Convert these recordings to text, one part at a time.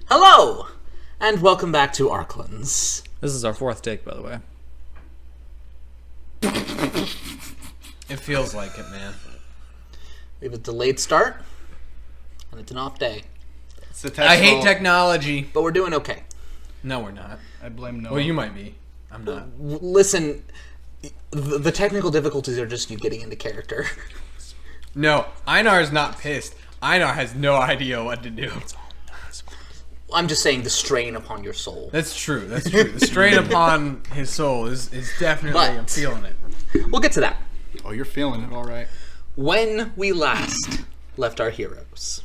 Hello, and welcome back to Arklands. This is our fourth take, by the way. It feels like it, man. We have a delayed start, and it's an off day. It's the I hate technology. But we're doing okay. No, we're not. I blame Noah. Well, you might be. I'm not. Listen, the technical difficulties are just you getting into character. No, Einar is not pissed. Einar has no idea what to do. I'm just saying the strain upon your soul. That's true. That's true. The strain upon his soul is definitely, I'm feeling it. We'll get to that. Oh, you're feeling it, all right. When we last left our heroes.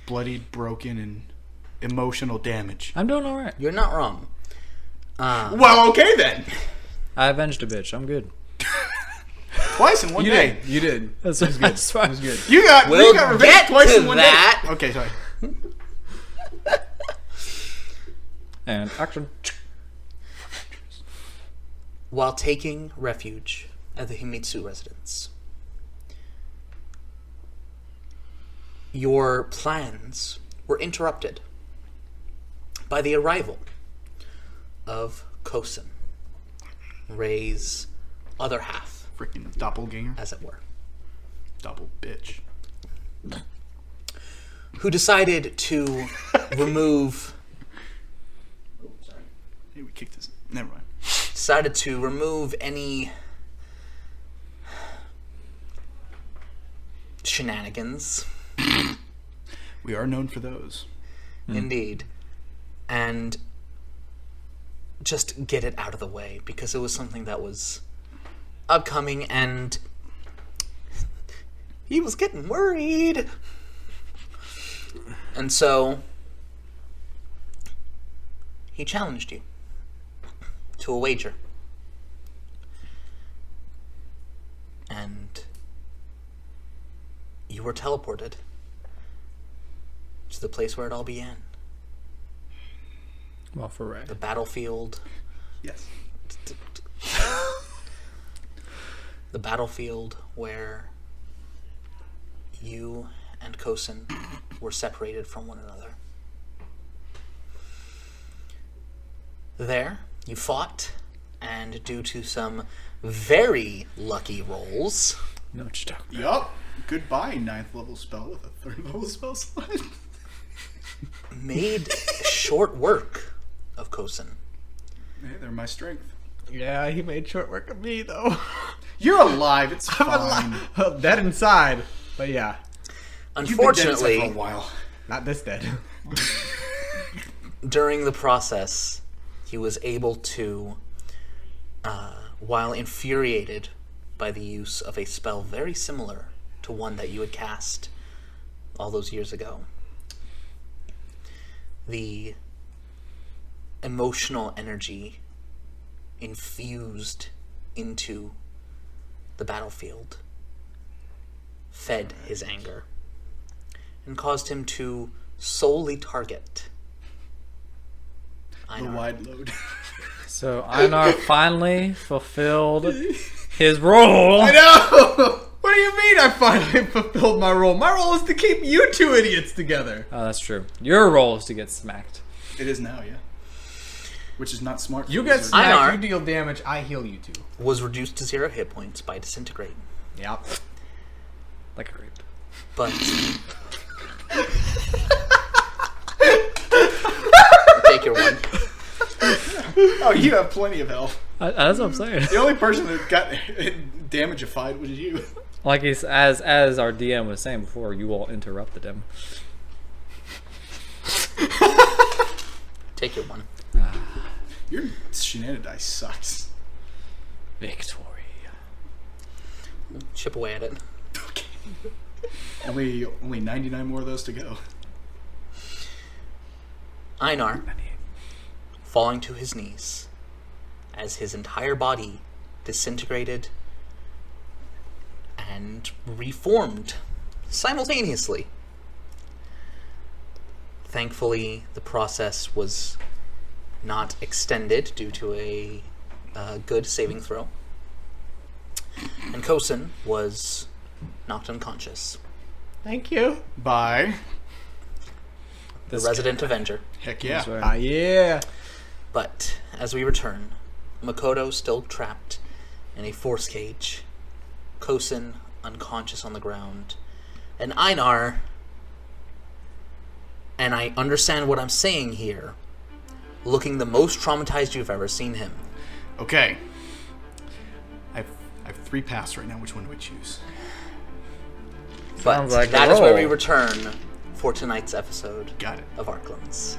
Bloodied, broken, and emotional damage. I'm doing alright. You're not wrong. Well, okay then. I avenged a bitch. I'm good. Twice in one You day. did. You did. That's It was fine. good. You got We'll revenge get twice to in one that. day. Okay, sorry. And action. While taking refuge at the Himitsu residence, your plans were interrupted by the arrival of Kosun, Ray's other half, Freaking doppelganger. as it were, Double bitch. who decided to remove Hey, we kicked this. Never mind. any shenanigans. We are known for those. Indeed. And just get it out of the way, because it was something that was upcoming and he was getting worried. And so he challenged you to a wager. And you were teleported to the place where it all began. Well, for Ray. The battlefield. Yes. The battlefield where you and Kosun were separated from one another. There, you fought, and due to some very lucky rolls, No, what you're talking Yup. Goodbye, 9th level spell with a 3rd level spell slot. made short work of Kosun. Hey, they're my strength. Yeah, he made short work of me, though. You're alive. It's fine. Dead inside. But yeah, You've been dead inside for Unfortunately, a while. not this dead. during the process, he was able to, while infuriated by the use of a spell very similar to one that you had cast all those years ago, the emotional energy infused into the battlefield fed his anger and caused him to solely target The Einar. wide load. So Einar finally fulfilled his role. I know! What do you mean I finally fulfilled my role? My role is to keep you two idiots together. Oh, that's true. Your role is to get smacked. It is now, yeah. Which is not smart. You for get wizards. Einar. smacked, you deal damage, I heal you two. Was reduced to 0 hit points by disintegrate. Yep. Like a grape. But I'll take your one. Oh, you have plenty of health. That's what I'm saying. The only person that got damagified was you. Like he's as our DM was saying before, you all interrupted him. Take your one. Your shenanigan dice sucks. Victory. Chip away at it. Okay. Only 99 more of those to go. Einar, falling to his knees as his entire body disintegrated and reformed simultaneously. Thankfully, the process was not extended due to a good saving throw. And Kosun was knocked unconscious. Thank you. Bye. the resident Avenger. Heck yeah. That's right. Yeah. But as we return, Makoto still trapped in a force cage, Kosun unconscious on the ground, and Einar, and I understand what I'm saying here, looking the most traumatized you've ever seen him. Okay. I have 3 paths right now. Which one do I choose? But Sounds like that a is where we roll. return for tonight's episode Got it. of Arklands.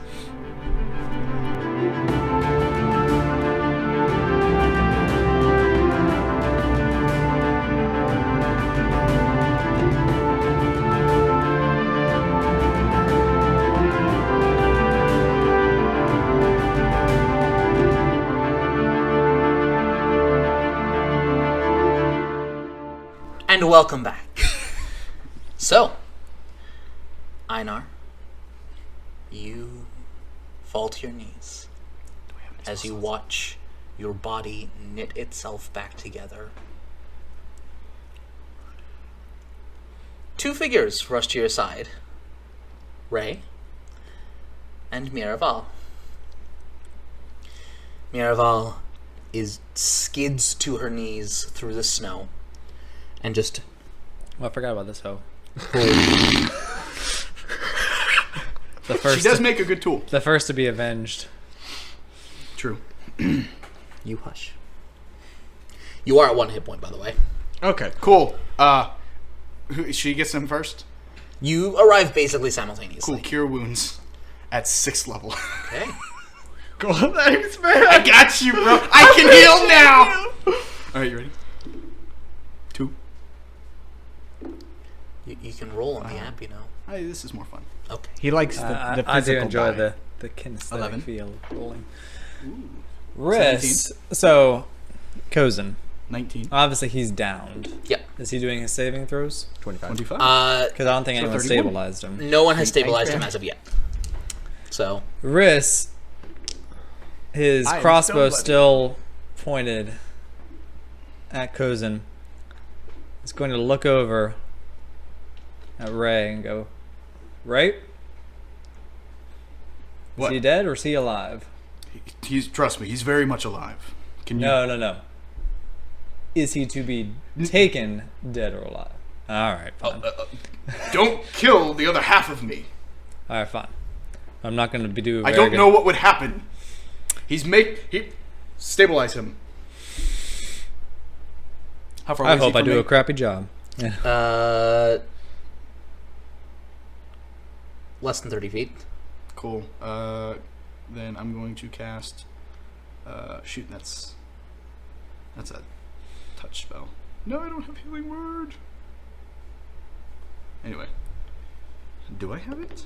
And welcome back. So, Einar, you fall to your knees as you watch your body knit itself back together. 2 figures rush to your side. Ray and Miraval. Miraval skids to her knees through the snow and just Well, I forgot about this hoe. The She first. does make a good tool. The first to be avenged. True. you hush. You are at 1 hit point, by the way. Okay, cool. She gets him first? You arrive basically simultaneously. Cool. Cure wounds at 6th level. Okay. Cool. Thanks, man. I got you, bro. I can heal now. All right, you ready? 2. You can roll on the app, you know. Hey, this is more fun. Okay. He likes the physical I do enjoy die. the kinesthetic 11. feel of rolling. Ooh. Riss. So, Kozen. 19. Obviously, he's downed. Yep. Is he doing his saving throws? 25. 25. Because I don't think So anyone 31? stabilized him. No one has stabilized Thanks, him as of yet. So, Riss, his I am crossbow somebody. still pointed at Kozen. He's going to look over at Ray and go, Ray? What? Is he dead or is he alive? Trust me, he's very much alive. Can you? No. Is he to be taken dead or alive? All right, fine. Don't kill the other half of me. All right, fine. I'm not going to be doing. I don't know what would happen. Stabilize him. How far away I is he hope I from do me? a crappy job. Yeah. less than 30 feet. Cool. Then I'm going to cast. Shoot, that's a touch spell. No, I don't have healing word. Anyway, do I have it?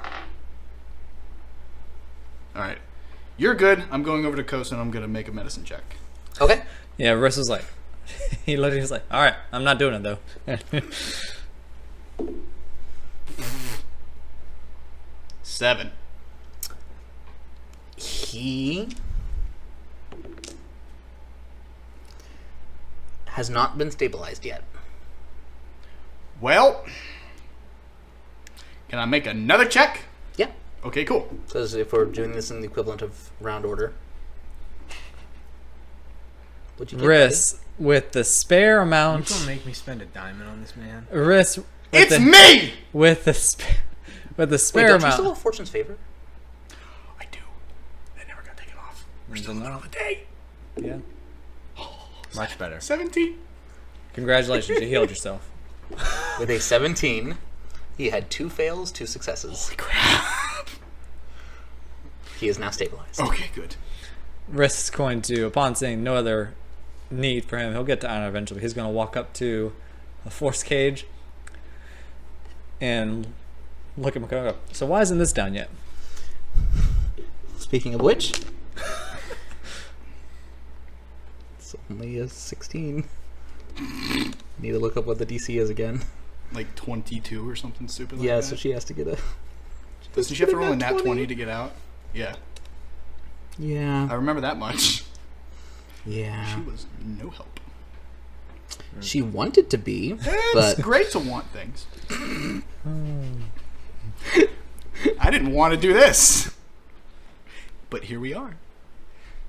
All right, you're good. I'm going over to Kosun. I'm gonna make a medicine check. Okay. Yeah, Riss was like, he literally was like, all right, I'm not doing it though. 7. He has not been stabilized yet. Well, can I make another check? Yeah. Okay, cool. Because if we're doing this in the equivalent of round order. What'd you get, Riss, with the spare You amount. gonna make me spend a diamond on this man? Riss, It's me. with the spare buddy? Wait, spare don't you amount. still have Fortune's Favor? I do. That never got taken off. We're Did still in the not. middle of the day. Yeah. Much better. 17. Congratulations, you healed yourself. With a 17, he had 2 fails, 2 successes. Crap. He is now stabilized. Okay, good. Riss is going to, upon seeing no other need for him, he'll get to Einar eventually. He's going to walk up to a force cage and look at McCullough and go, so why isn't this down yet? Speaking of which, it's only a 16. Need to look up what the DC is again. Like 22 or something stupid like Yeah, that. so she has to get a... Doesn't she have to roll a nat 20? 20 to get out? Yeah. I Yeah. remember that much. She Yeah. was no help. She wanted to be, It's but... great to want things. I didn't want to do this. But here we are.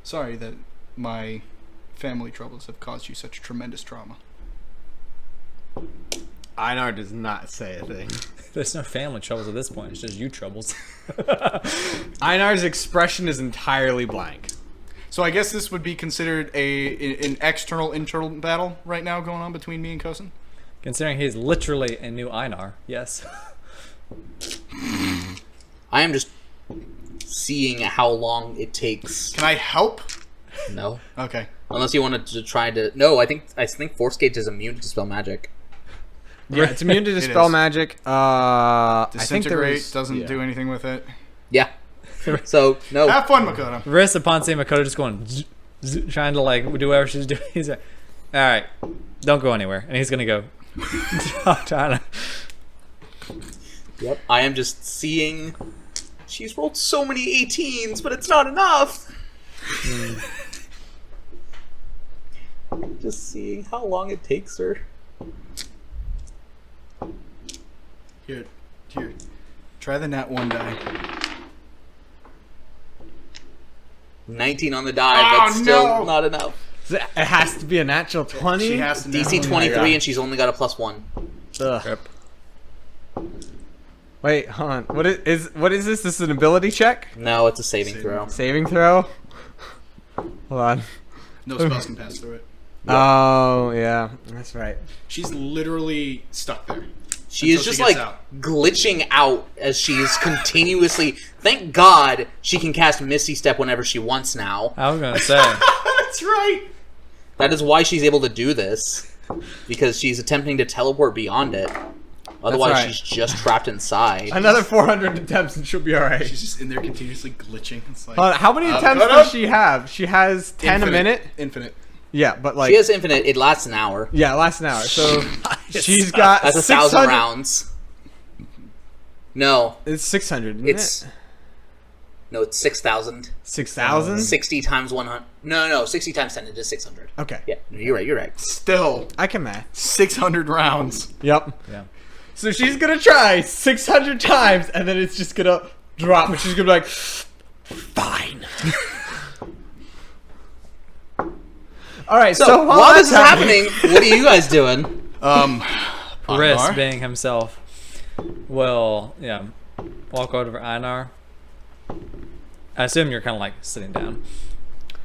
Sorry that my family troubles have caused you such tremendous trauma. Einar does not say a thing. There's no family troubles at this point. It's just you troubles. Einar's expression is entirely blank. So I guess this would be considered an external internal battle right now going on between me and Kosun. Considering he's literally a new Einar, yes. I am just seeing how long it takes. Can I help? No. Okay. Unless you wanted to try to. No, I think Force Gauge is immune to dispel magic. Yeah, it's immune to It dispel is. magic. I think there Disintegrate was, doesn't do anything with it. Yeah. So no. Have fun, Makoto. Riss, upon seeing Makoto just going, trying to like do whatever she's doing, he's like, all right, don't go anywhere. And he's going to go talk to Einar. Yep. I am just seeing. She's rolled so many 18s, but it's not enough. Just seeing how long it takes her. Here. Try the nat 1 die. 19 on the die, Oh, but still no. not enough. It has to be a natural 20. She has to DC nat 23, and she's only got a +1. Ugh. Wait, hold on. What is this? This is an ability check? No, it's a saving throw. Saving throw? Hold on. No spells can pass through it. Oh, yeah. That's right. She's literally stuck there. She is Until just she gets like out. glitching out as she's continuously. Thank God she can cast Misty Step whenever she wants now. I was going to say, That's right. That is why she's able to do this, because she's attempting to teleport beyond it. Otherwise, right. she's just trapped inside. Another 400 attempts and she'll be alright. She's just in there continuously glitching. It's like, Hold on, how many attempts cut does up. she have? She has 10 a minute? Infinite. Yeah, but like... She has infinite. It lasts an hour. Yeah, last an hour. So she's got That's 1,000 rounds. No, It's 600, isn't it's it? no, it's 6,000. 6,000? 60 times 100. No, 60 times 10 is 600. Okay. Yeah, no, you're right. Still, I can math. 600 rounds. Yep. yeah. So she's gonna try 600 times, and then it's just gonna drop, and she's gonna be like, fine. Alright, so while this is happening, what are you guys doing? Riss, Einar? being himself, will, walk over to Einar. I assume you're kind of like sitting down.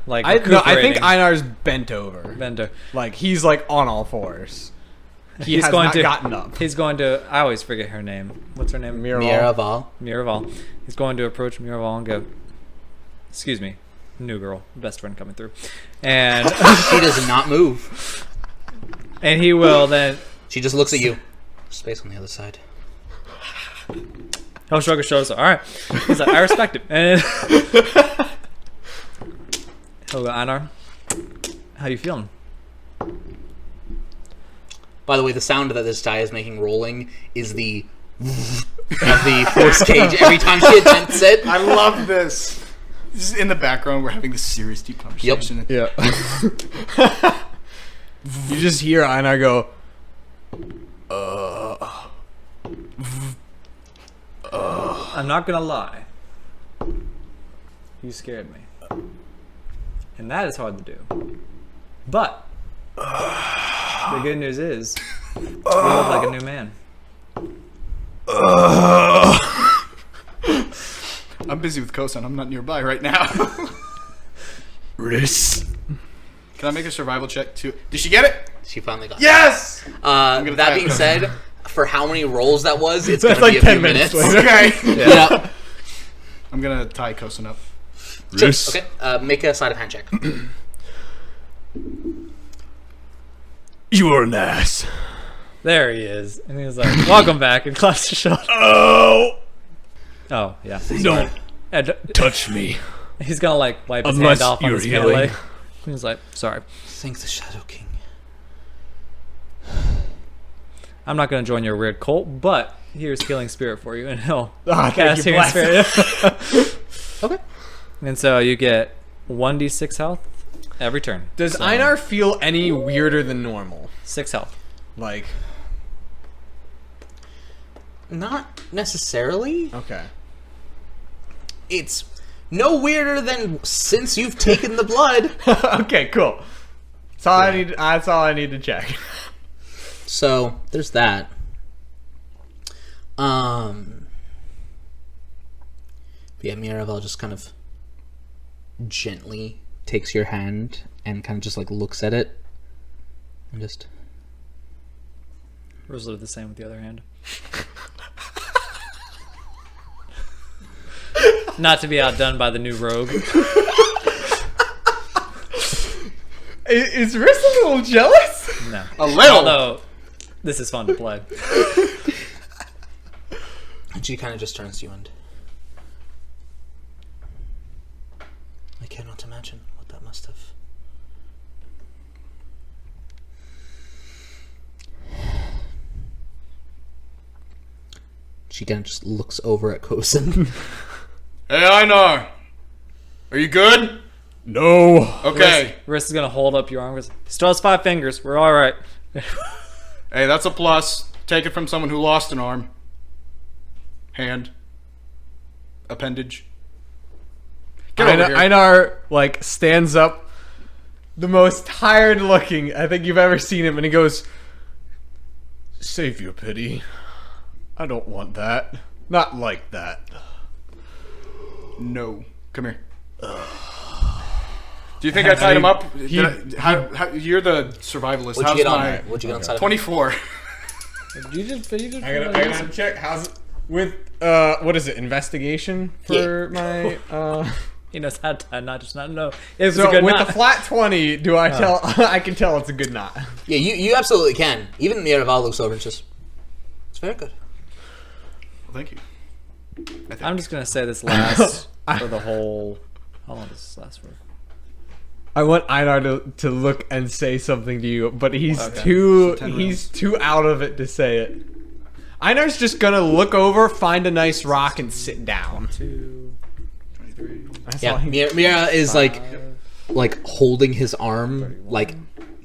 Like, I think recuperating. Einar's bent over. Bender. Like, he's like on all fours. He He's has going not to gotten up. He's going to. I always forget her name. What's her name? Miraval. Miraval. He's going to approach Miraval and go, "Excuse me, new girl, best friend coming through," and She does not move. and he will then. She just looks at you. Space on the other side. He'll shrug his shoulders. All right. He's like, I respect it. And he'll go, Einar, how you feeling? By the way, the sound that this die is making rolling is the of the force cage every time she attempts it. I love this. This is in the background. We're having this serious, deep conversation. Yeah. You just hear Einar go, I'm not going to lie. You scared me. And that is hard to do. But the good news is you look like a new man. I'm busy with Kosun. I'm not nearby right now. Riss. Can I make a survival check too? Did she get it? She finally got Yes! it. gonna That try being it. said, for how many rolls that was, it's That's going to like be a 10 few minutes minutes. later. Okay. Yeah. I'm gonna tie Kosun up. Riss. Okay, make a sleight of hand check. You are an ass. There he is. And he's like, welcome back. And claps his shoulder. Oh! Oh, yeah. Don't And touch me. he's going to like wipe his Unless hand off on you're his healing. melee. He's like, sorry. Thank the Shadow King. I'm not going to join your weird cult, but here's Healing Spirit for you. And he'll Ah, cast thank you, Healing bless. Spirit. Okay. And so you get 1d6 health every turn. Does So, Einar feel any weirder than normal? 6 health. Like, Not necessarily. okay. It's no weirder than since you've taken the blood. Okay, cool. That's all I need to check. So there's that. Yeah, Miravel just kind of gently takes your hand and kind of just like looks at it and just. Rosalie did the same with the other hand. Not to be outdone by the new rogue. Is Riss a little jealous? No. A little. Although, this is fun to play. And she kind of just turns to you and. I cannot imagine what that must have. She kind of just looks over at Kosun. Hey, Einar. Are you good? No. Okay. Riss is gonna hold up your arm. He still has 5 fingers. We're all right. Hey, that's a plus. Take it from someone who lost an arm. Hand. Appendage. Get over here. Einar like stands up, the most tired looking I think you've ever seen him, and he goes, "Save your pity. I don't want that. Not like that." No. Come here. Do you think I tied him up? How, you're the survivalist. What'd How's you get on my there? What'd you get on side of 24? You did I gotta check. How's with what is it? Investigation for my He knows how to not just not know. It was So a good with knot. the flat 20, do I tell? I can tell it's a good knot. Yeah, you absolutely can. Even Miraval looks over and just. It's very good. Well, thank you. I'm just gonna say this last for the whole. How long does this last for? I want Einar to look and say something to you, but he's Okay. too So 10 he's too out of it to say it. Einar's just gonna look over, find a nice rock, and sit down. 2, 3. That's Yeah, all he- Mira is like holding his arm like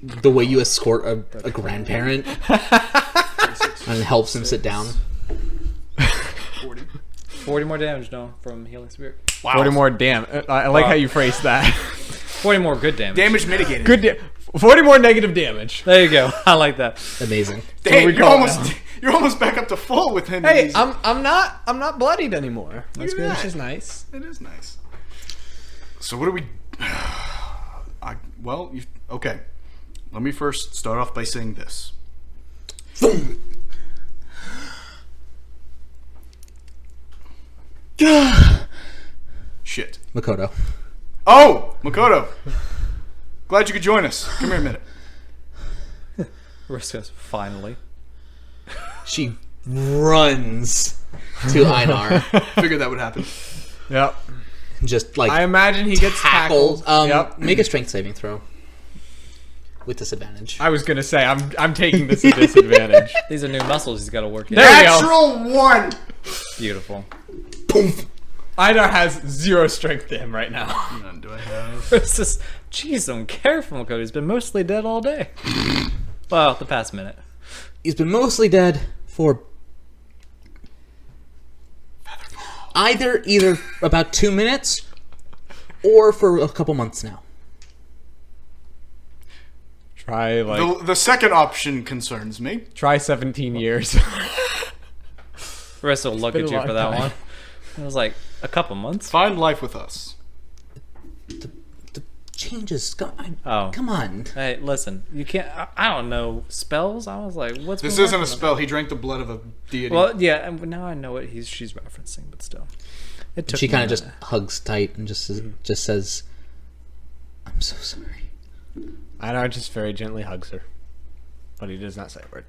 the way you escort a grandparent and helps him sit down. 40 more damage, no, from healing spirit. Wow. 40 more damn. I like Wow. how you phrased that. 40 more good damage. Damage mitigated. Good. 40 more negative damage. There you go. I like that. Amazing. Dang, we you're call it you're almost back up to full with him. Hey, I'm not bloodied anymore. That's at good. that. Which is nice. It is nice. So what do we? Okay. Let me first start off by saying this. Shit. Makoto. Oh, Makoto. Glad you could join us. Come here a minute. Riss goes, finally. She runs to Einar. Figured that would happen. Yep. Just like I imagine he gets tackles. tackled. Yep. Make a strength saving throw. With disadvantage. I was gonna say I'm taking this at disadvantage. These are new muscles he's got to work in. There you go. Natural 1. Beautiful. Einar has 0 strength to him right now. None do I have. Riss is, jeez, I'm careful, Cody. He's been mostly dead all day. Well, the past minute. He's been mostly dead for either about 2 minutes or for a couple months now. Try like The second option concerns me. try 17 years. Riss will look been at a you long for that time. one. It was like a couple months. Find life with us. The changes. Oh. Come on. Hey, listen, you can't. I don't know spells. I was like, what's This been isn't a working on? spell. He drank the blood of a deity. Well, yeah, and now I know what she's referencing, but still, it took. She me kind a of just minute. hugs tight and just says, "I'm so sorry." Einar just very gently hugs her, but he does not say a word.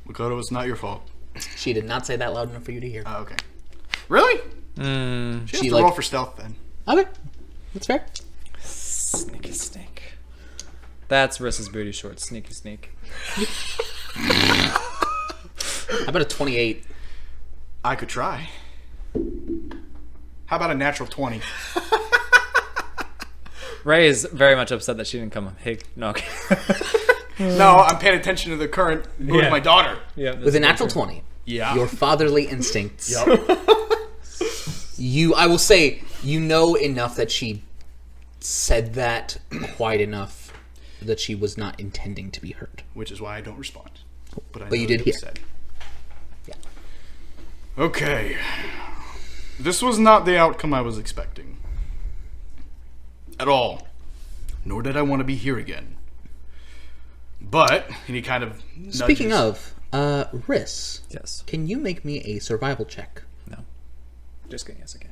Makoto, it's not your fault. She did not say that loud enough for you to hear. Oh, okay. Really? She has She, to like- roll for stealth then. Okay, that's fair. Sneaky snake. That's Riss's booty shorts. Sneaky sneak. How about a 28? I could try. How about a natural 20? Ray is very much upset that she didn't come. Hey, no. Okay. No, I'm paying attention to the current mood Yeah. of my daughter. Yeah, With a natural 20, Yeah. your fatherly instincts. I will say, you know enough that she said that quite enough that she was not intending to be hurt. Which is why I don't respond. But I But know you that did it was hear. said. Yeah. Okay. This was not the outcome I was expecting. At all. Nor did I want to be here again. But, and he kind of nudges. Speaking of, Riss, Yes. can you make me a survival check? No. Just kidding. Yes, I can.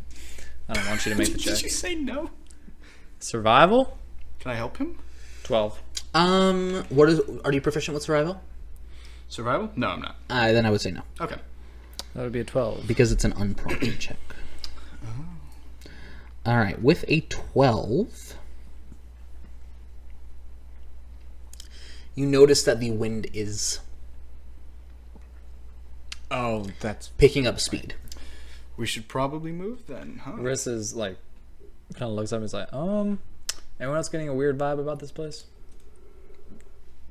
I don't want you to make the Did you check. say no? Survival? Can I help him? 12. Are you proficient with survival? Survival? No, I'm not. Then I would say no. Okay. That would be a 12. Because it's an unprompted check. Alright, with a 12, you notice that the wind is Oh, that's picking up speed. We should probably move then, huh? Riss is like, kind of looks up and is like, anyone else getting a weird vibe about this place?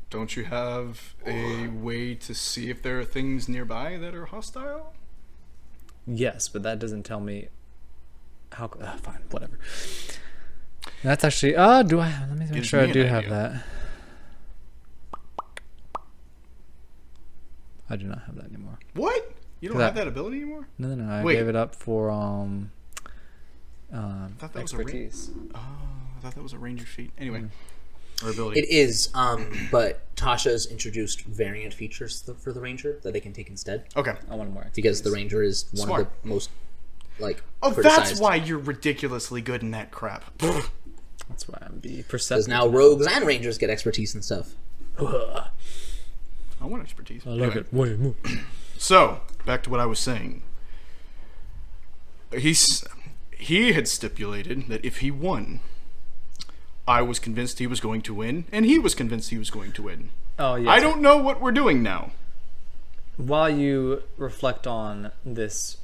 Don't you have a way to see if there are things nearby that are hostile? Yes, but that doesn't tell me how. Fine, whatever. That's actually. Do I? Let me make Gives sure me I do an have idea. that. I do not have that anymore. What? You don't That- have that ability anymore? No. I Wait. gave it up for thought that was a expertise. Oh, I thought that was a ranger feat. Anyway, or ability. It is, but Tasha's introduced variant features for the ranger that they can take instead. Okay. I want more. Because the ranger is one Smart. of the most, Oh, criticized. that's why you're ridiculously good in that crap. That's why I'm be perceptive. Because now rogues and rangers get expertise and stuff. I want expertise. I like Anyway. it way more. So, back to what I was saying. He had stipulated that if he won, I was convinced he was going to win, and he was convinced he was going to win. Oh yes. I don't know what we're doing now. While you reflect on this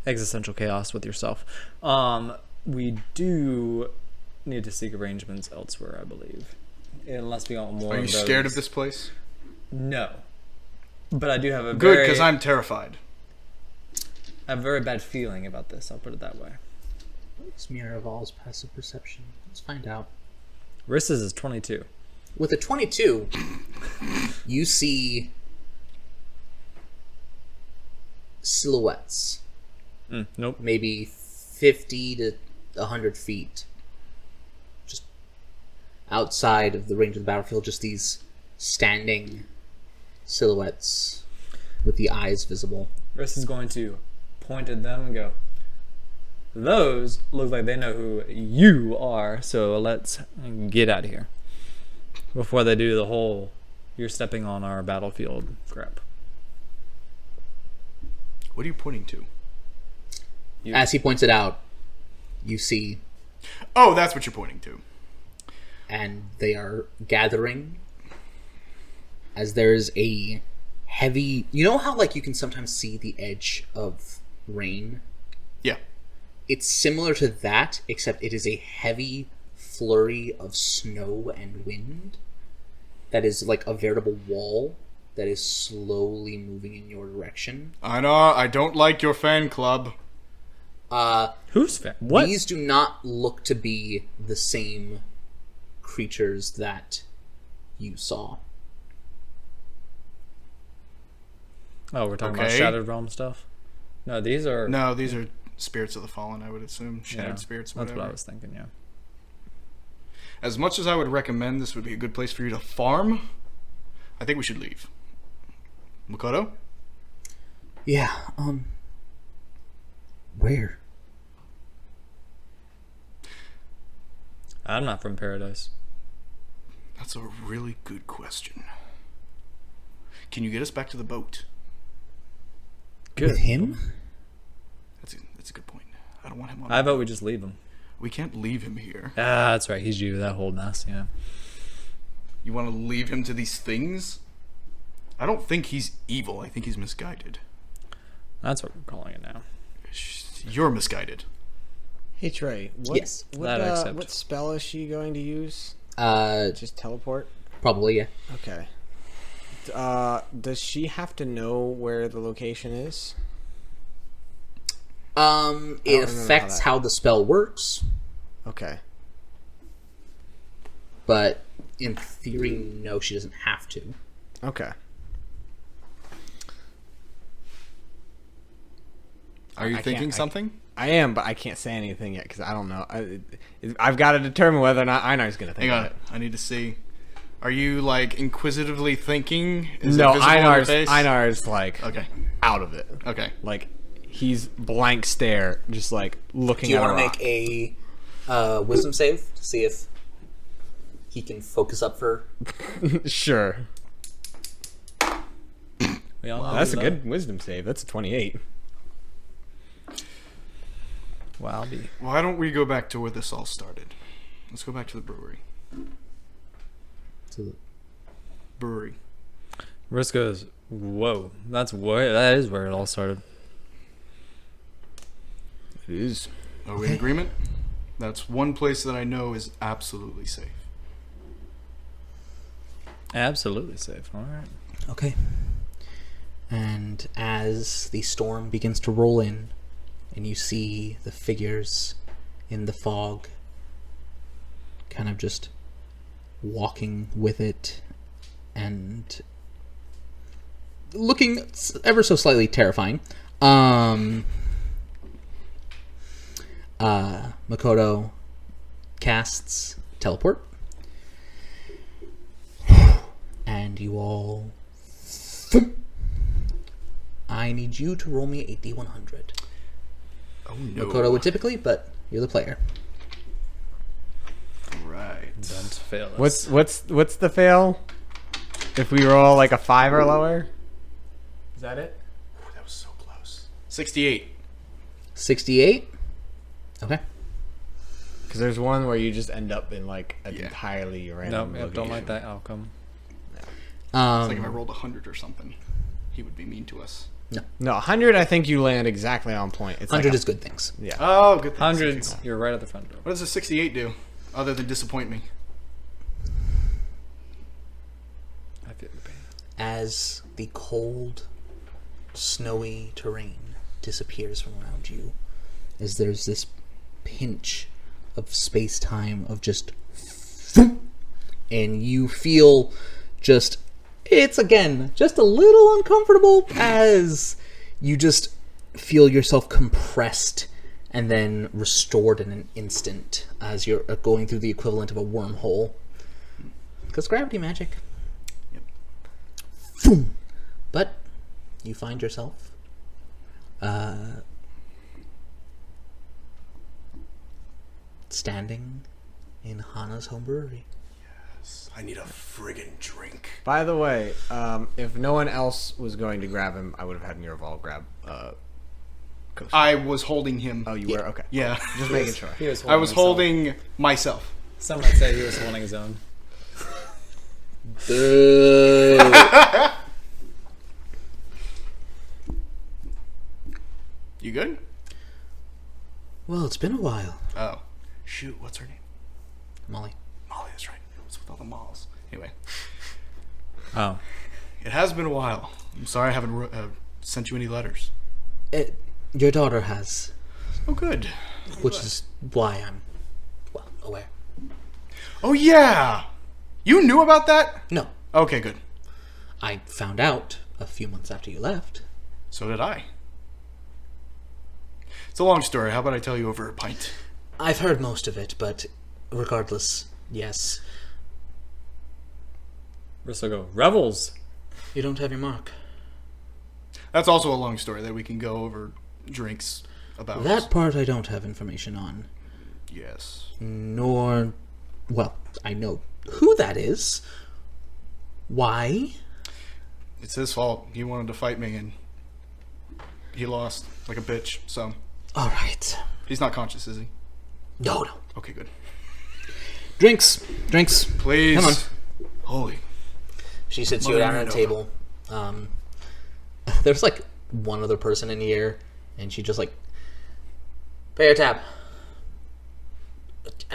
existential chaos with yourself, we do need to seek arrangements elsewhere, I believe. Unless we want more. Are you of scared of those. this place? No, but I do have a Good, very, because I'm terrified. I have a very bad feeling about this. I'll put it that way. Smear of all's passive perception. Let's find out. Riss's is 22. With a 22, you see silhouettes, Nope. maybe 50 to 100 feet, just outside of the range of the battlefield, just these standing silhouettes with the eyes visible. Riss is going to point at them and go, those look like they know who you are, so let's get out of here. Before they do the whole, you're stepping on our battlefield crap. What are you pointing to? As he points it out, you see, Oh, that's what you're pointing to. and they are gathering as there's a heavy, you know how like you can sometimes see the edge of rain? Yeah. It's similar to that, except it is a heavy flurry of snow and wind that is like a veritable wall that is slowly moving in your direction. Einar, I don't like your fan club. Who's fair? What? These do not look to be the same creatures that you saw. Oh, we're talking about Okay. Shattered Realm stuff? No, these are... No, these are spirits of the fallen, I would assume. yeah, Shattered spirits, That's whatever. what I was thinking, yeah. As much as I would recommend this would be a good place for you to farm, I think we should leave. Makoto? Yeah, where? I'm not from Paradise. That's a really good question. Can you get us back to the boat? Good. With him? That's a good point. I don't want him on. I vote we just leave him. We can't leave him here. Ah, that's right. He's you, that whole mess, yeah. You want to leave him to these things? I don't think he's evil. I think he's misguided. That's what we're calling it now. You're misguided. Hey Trey, Yes, that I accept. what spell is she going to use? Uh, Just teleport? probably, yeah. Okay. Does she have to know where the location is? It affects how the spell works, Okay. but in theory, no, she doesn't have to. Okay. Are you thinking something? I am, but I can't say anything yet because I don't know. I've got to determine whether or not Einar's going to think Hang of on. it. I need to see. Are you like inquisitively thinking? Is No, it visible in your face? Einar's like Okay. out of it. Okay. Like he's blank stare, just like looking Do you at want a to rock. make a wisdom save to see if he can focus up for? Sure. We all know That's a that. good wisdom save. That's a 28. Wow, be Why don't we go back to where this all started? Let's go back to the brewery. Brewery. Risk goes, whoa, that is where it all started. It is. Are we in agreement? That's one place that I know is absolutely safe. Absolutely safe. All right. Okay. And as the storm begins to roll in, and you see the figures in the fog kind of just walking with it and looking ever so slightly terrifying, Makoto casts teleport, and you all, I need you to roll me a D100. Oh no. Makoto would typically, but you're the player. Right. Don't fail us. What's the fail? If we roll like a 5 or lower? Is that it? Ooh, that was so close. 68. 68. Okay. Because there's one where you just end up in like an Yeah. entirely No, random don't location. like that outcome. It's like if I rolled 100 or something, he would be mean to us. No, 100 I think you land exactly on point. It's 100 like is good things. yeah. Oh, good. Thing. Hundreds, you're right at the front door. What does a 68 do, other than disappoint me? I feel the pain. As the cold, snowy terrain disappears from around you, as there's this pinch of space-time of just, and you feel just, it's again just a little uncomfortable as you just feel yourself compressed and then restored in an instant as you're going through the equivalent of a wormhole. Because gravity magic. Yep. But you find yourself standing in Hana's home brewery. I need a friggin' drink. By the way, if no one else was going to grab him, I would have had Miraval grab Kosun. I was holding him. Oh, you were? Okay. Yeah. Just making sure. He was I was himself. holding myself. Some might say he was holding his own. You good? Well, it's been a while, Oh. Shoot, what's her name? Molly. Molly, that's right. What's with all the malls? Anyway, Oh. it has been a while. I'm sorry I haven't sent you any letters. Your daughter has, Oh, good. which is why I'm, well, aware. Oh, yeah! You knew about that? No, Okay, good. I found out a few months after you left. So did I. It's a long story. How about I tell you over a pint? I've heard most of it, but regardless, yes. Bristol go, Revels! You don't have your mark. That's also a long story that we can go over drinks about. That part I don't have information on. Yes. Nor, well, I know who that is. Why? It's his fault. He wanted to fight me and he lost like a bitch. So All right. he's not conscious, is he? No. Okay, good. Drinks. Please. Come on. Holy. She sits you Mother down at a Nova. table. There's like one other person in here, and she just like, pay your tab.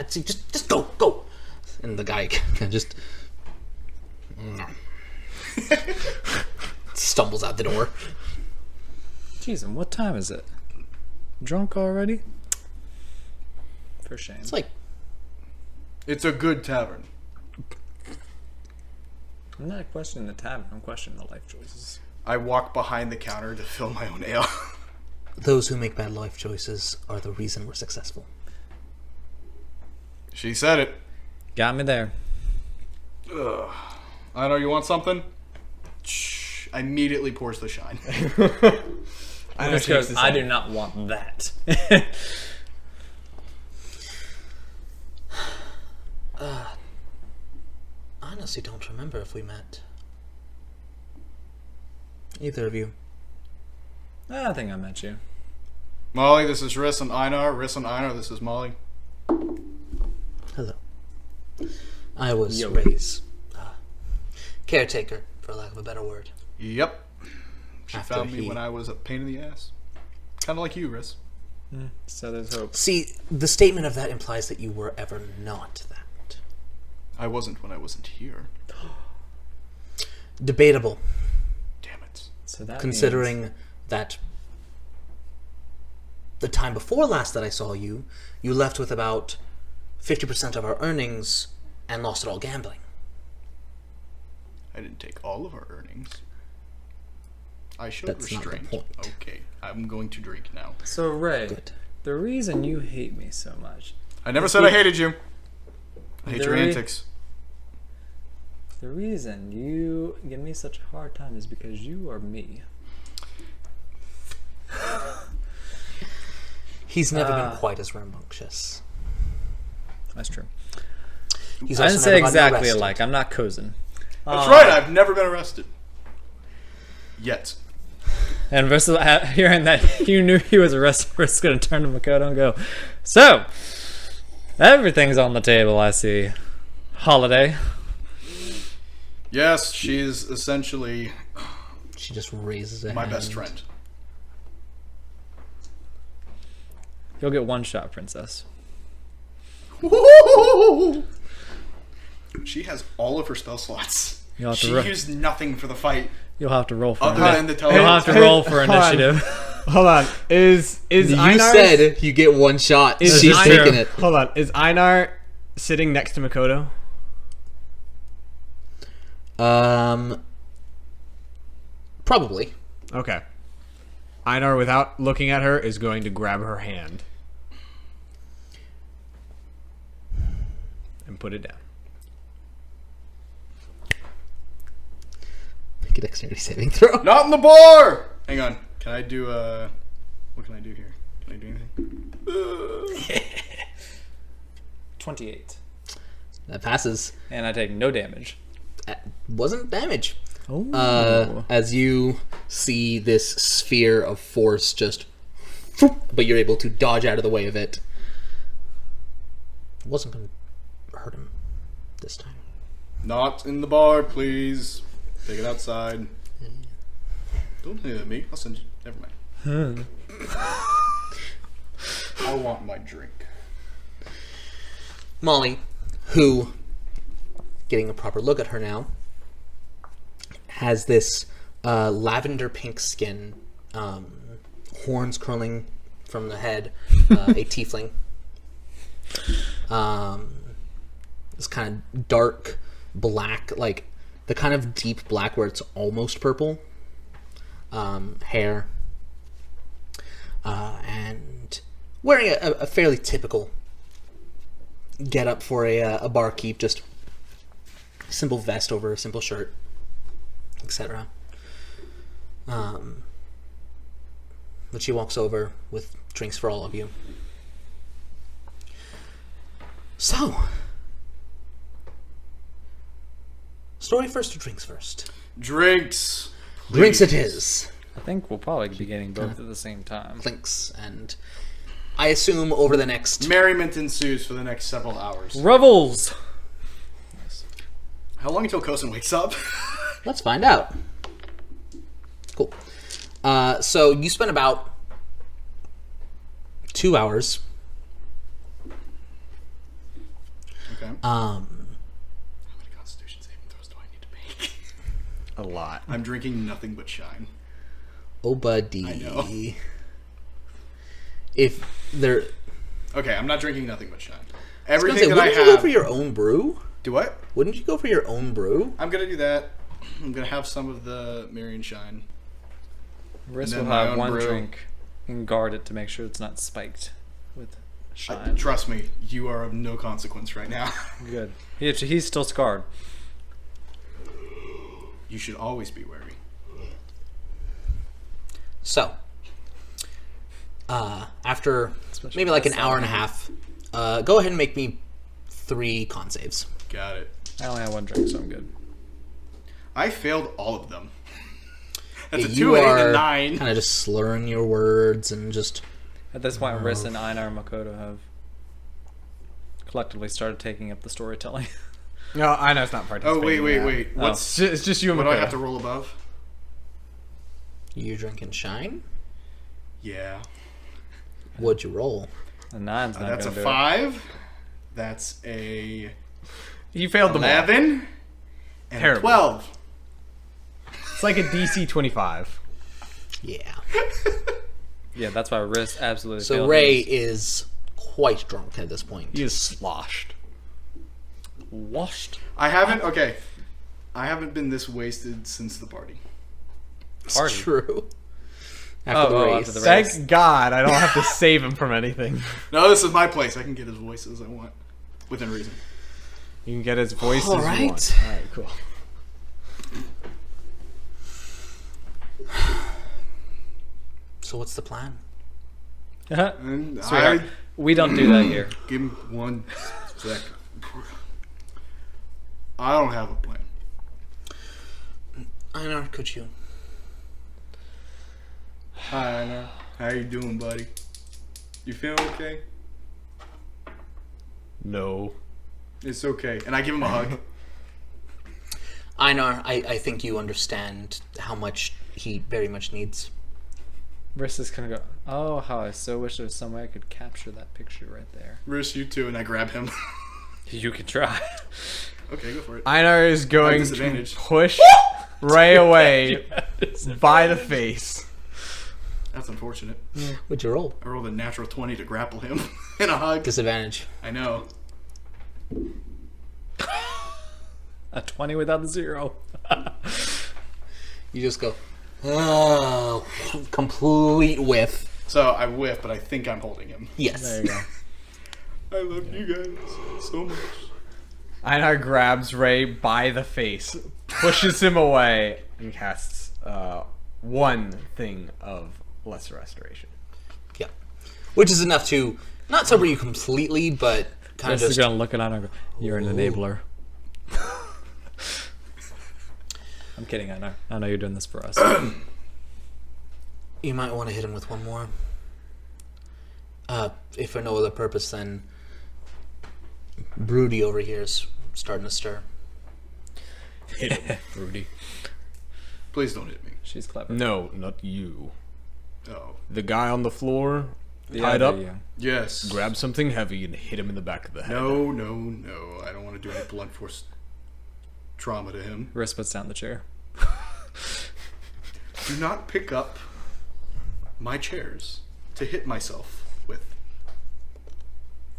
Just go. And the guy kind of just stumbles out the door. Jeez, and what time is it? Drunk already? For shame. It's like It's a good tavern. I'm not questioning the tavern. I'm questioning the life choices. I walk behind the counter to fill my own ale. those who make bad life choices are the reason we're successful. She said it. Got me there. Ugh. I know you want something? Shh. Immediately pours the shine. I Just goes, I do not want that. I honestly don't remember if we met. Either of you. I think I met you. Molly, this is Riss and Einar. Riss and Einar, this is Molly. Hello. I was Yo. Ray's caretaker, for lack of a better word. Yep. She After found me he- when I was a pain in the ass. Kind of like you, Riss. So there's hope. See, the statement of that implies that you were ever not that. I wasn't when I wasn't here. Debatable, Damn it. So that considering that the time before last that I saw you, you left with about 50% of our earnings and lost it all gambling. I didn't take all of our earnings. I showed That's not the restraint. point. Okay, I'm going to drink now. So Ray, Good. the reason you hate me so much, I never said I hated you. I hate your There- antics. the reason you give me such a hard time is because you are me. He's never been quite as rambunctious. That's true. He's I also didn't say never gotten exactly arrested. alike. I'm not Kosun. That's right, I've never been arrested. Yet. And versus hearing that you knew he was arrested, we're just going to turn to Makoto and go, so, everything's on the table, I see. Holiday. Yes, she's essentially She just raises a my hand. best friend. You'll get one shot, princess. She has all of her spell slots. You'll have to She ro- used nothing for the fight You'll have to roll for other it. than the You'll teleport. have to roll for Hold on. initiative. Hold on. Is You Einar said you get one shot. Is She's Einar- taking it. Hold on. Is Einar sitting next to Makoto? Probably. Okay. Einar, without looking at her, is going to grab her hand and put it down. Make a dexterity saving throw. Not in the bar! Hang on. Can I do, what can I do here? Can I do anything? 28. That passes. And I take no damage. Wasn't damage. Oh. As you see this sphere of force just, but you're able to dodge out of the way of it. It wasn't going to hurt him this time. Not in the bar, please. Take it outside. Don't say that to me. I'll send you. Never mind. I want my drink. Molly, who, getting a proper look at her now, has this lavender pink skin, horns curling from the head, a tiefling. This kind of dark black, like the kind of deep black where it's almost purple hair, and wearing a fairly typical get up for a barkeep, just simple vest over a simple shirt, etc. But she walks over with drinks for all of you. So, story first or drinks first? Drinks. Drinks it please. is. I think we'll probably be getting both at the same time. Clinks, and I assume over the next... Merriment ensues for the next several hours. Revels! How long until Kosun wakes up? Let's find out. Cool. So you spent about 2 hours. Okay. How many Constitution saving throws do I need to make? A lot. I'm drinking nothing but shine. Oh, buddy. I know. if there... Okay, I'm not drinking nothing but shine. I was gonna Everything say, that I wouldn't you go have. for your own brew? Do what? Wouldn't you go for your own brew? I'm gonna do that. I'm gonna have some of the Marion Shine. Riss And will then my have own one brew. drink and guard it to make sure it's not spiked with shine. Trust me, you are of no consequence right now. Good. He's still scarred. You should always be wary. So, after Especially maybe like an that hour and a sound. half, go ahead and make me 3 con saves. Got it. I only have one drink, so I'm good. I failed all of them. That's a You 2, 8, are and a 9. kind of just slurring your words and just... At this point, Riss and Einar and Makoto have collectively started taking up the storytelling. No, I know it's not participating. Oh, wait. Oh. It's It's just you and what do I Makoto. have to roll above? You drinking shine? Yeah. What'd you roll? A 9's not That's a gonna do 5. That's a You failed them all. 11. And Terrible. 12. It's like a DC 25. Yeah. it. Yeah, that's why Riss absolutely So failed Ray his. is quite drunk at this point. He is sloshed. Washed. I haven't been this wasted since the party. It's Party. true. After the race. after the race. Thank God I don't have to save him from anything. No, this is my place. I can get as voice as I want. Within reason. You can get his voice All as right. you want. All right, cool. So what's the plan? And Sweetheart, we don't do that here. Give him 1 sec. I don't have a plan. Einar, could you? Hi, Einar. How you doing, buddy? You feeling okay? No. It's okay. And I give him a hug. Einar, I think you understand how much he very much needs. Riss is gonna go, oh, how I so wish there was some way I could capture that picture right there. Riss, you too, and I grab him. You can try. Okay, go for it. Einar is going to disadvantage. push Ray away by the face. That's unfortunate. What'd you roll? I rolled a natural 20 to grapple him in a hug. Disadvantage. I know. A 20 without the 0. You just go, oh, complete whiff. So I whiff, but I think I'm holding him. Yes. There you go. I love you guys so much. Einar grabs Ray by the face, pushes him away, and casts one thing of Lesser Restoration. Yeah. Which is enough to not sober you completely, but kind of Riss is just... gonna look at Einar and go, you're an enabler. I'm kidding, Einar. I know you're doing this for us. You might want to hit him with one more. If for no other purpose than Broody over here is starting to stir. Rudy. Please don't hit me. She's clever. No, not you. Oh. The guy on the floor, Yeah, tied there up, you go. Yes. grab something heavy and hit him in the back of the head. No. I don't want to do any blunt force trauma to him. Riss puts down the chair. Do not pick up my chairs to hit myself with.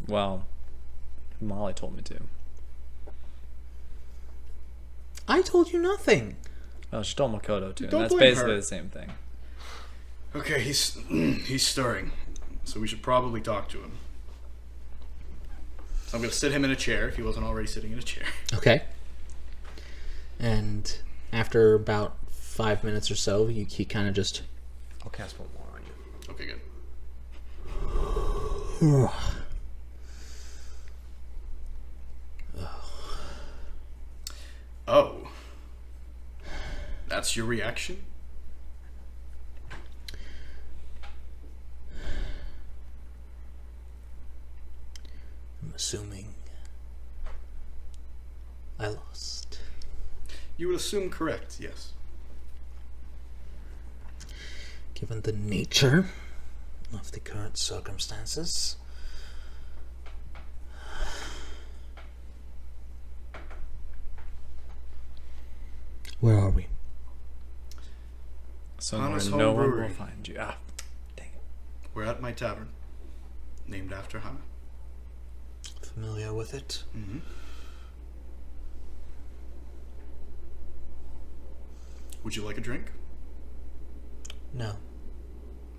Well, Molly told me to. I told you nothing. Well, she told Makoto to. And Don't that's blame basically her. the same thing. Okay, he's stirring, so we should probably talk to him. So I'm going to sit him in a chair if he wasn't already sitting in a chair. Okay. And after about 5 minutes or so, he kind of just... I'll cast one more on you. Okay, good. Oh. That's your reaction? I'm assuming I lost. You would assume correct, yes. Given the nature of the current circumstances. Where are we? So Honest no home one brewery. will find you. Ah, dang it. We're at my tavern. named after Hannah. Familiar with it? Mm-hmm. Would you like a drink? No.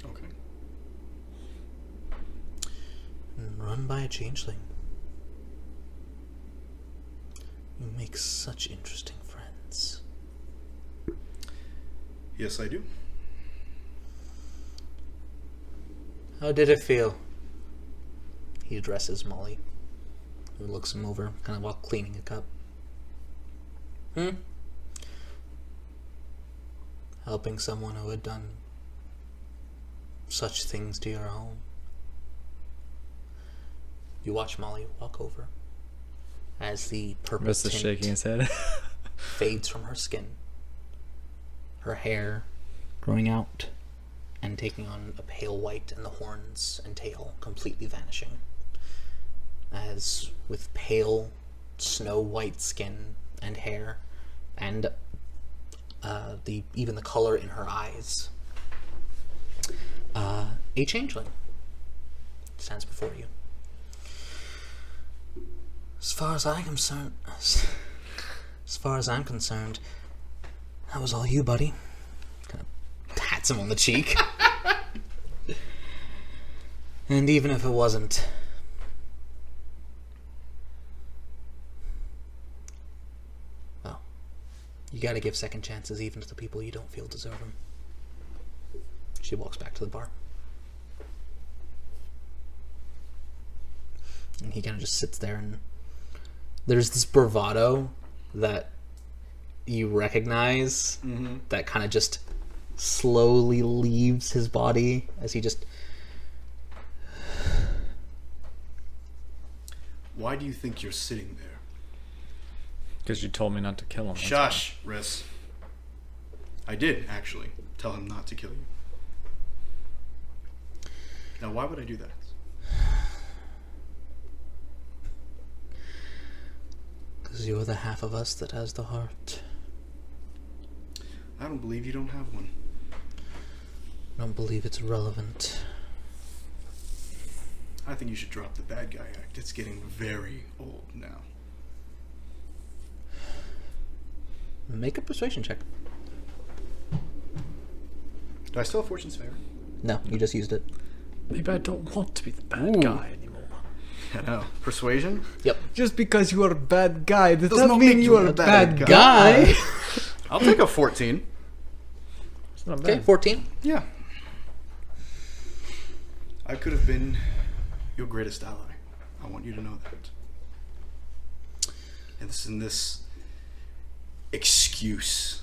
Okay. Run by a changeling. You make such interesting friends. Yes, I do. How did it feel? He addresses Molly, who looks him over, kind of while cleaning a cup. Helping someone who had done such things to your home. You watch Molly walk over as the purple Rest is tint shaking his head. fades from her skin. Her hair growing out and taking on a pale white, and the horns and tail completely vanishing. As with pale snow white skin and hair, and even the color in her eyes, a changeling stands before you. As far as I'm concerned, that was all you, buddy. Kind of pats him on the cheek. And even if it wasn't, well, you gotta give second chances even to the people you don't feel deserve them. She walks back to the bar. And he kind of just sits there, and there's this bravado that you recognize that kind of just slowly leaves his body as he just... Why do you think you're sitting there? Because you told me not to kill him. that's Shush, Riss. I did, actually, tell him not to kill you. Now, why would I do that? Because you're the half of us that has the heart. I don't believe you don't have one. I don't believe it's relevant. I think you should drop the bad guy act. It's getting very old now. Make a persuasion check. Do I still have Fortune's Favor? No, you just used it. Maybe I don't want to be the bad guy anymore. I know. Persuasion? Yep. Just because you are a bad guy does Does not not mean make you are a bad guy. I'll take a 14. It's not Okay, bad. 14. Yeah. I could have been your greatest ally. I want you to know that. And this excuse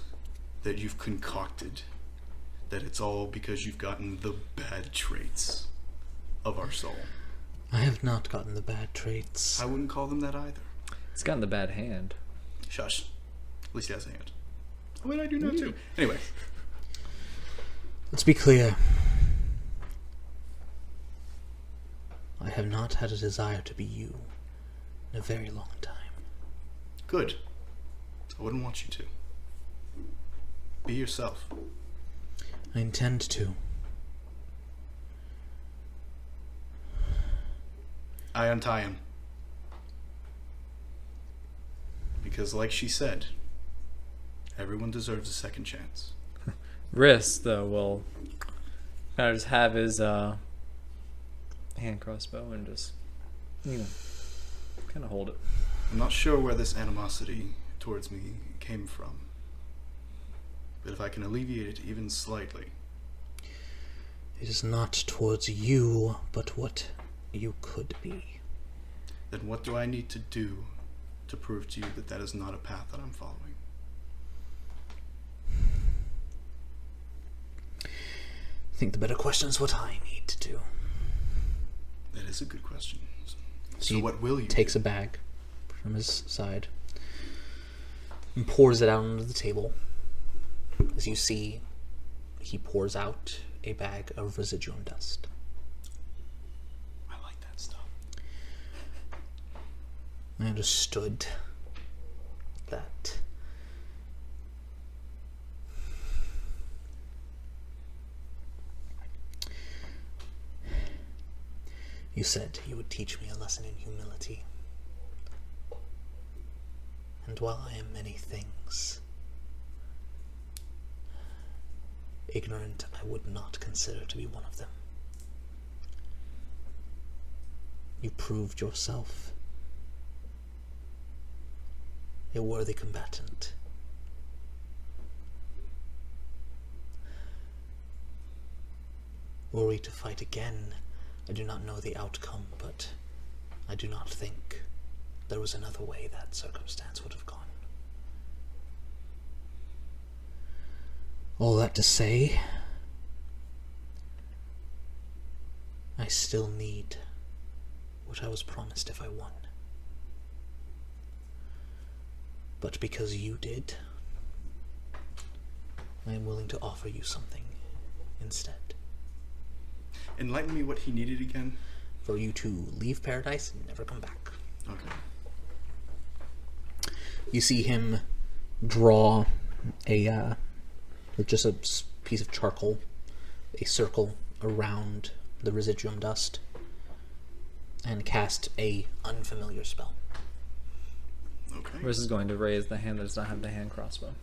that you've concocted, that it's all because you've gotten the bad traits of our soul. I have not gotten the bad traits. I wouldn't call them that either. It's gotten the bad hand. Shush. At least he has a hand. Oh, wait, I do now too. Anyway. Let's be clear. I have not had a desire to be you in a very long time. Good. I wouldn't want you to. Be yourself. I intend to. I untie him. Because like she said, everyone deserves a second chance. Riss, though, will kind of just have his hand crossbow and just, kind of hold it. I'm not sure where this animosity towards me came from. But if I can alleviate it even slightly... It is not towards you, but what you could be. Then what do I need to do to prove to you that that is not a path that I'm following? I think the better question is what I need to do. That is a good question. So So what will you takes do? a bag from his side and pours it out onto the table. As you see, he pours out a bag of residuum dust. I like that stuff. I understood that you You said you would teach me a lesson in humility. And while I am many things, ignorant I would not consider to be one of them. You proved yourself a worthy combatant. Were we to fight again, I do not know the outcome, but I do not think there was another way that circumstance would have gone. All that to say, I still need what I was promised if I won. But because you did, I am willing to offer you something instead. Enlighten me what he needed again. For you to leave paradise and never come back. Okay. You see him draw with just a piece of charcoal, a circle around the residuum dust, and cast a unfamiliar spell. Okay. Riss is going to raise the hand that does not have the hand crossbow.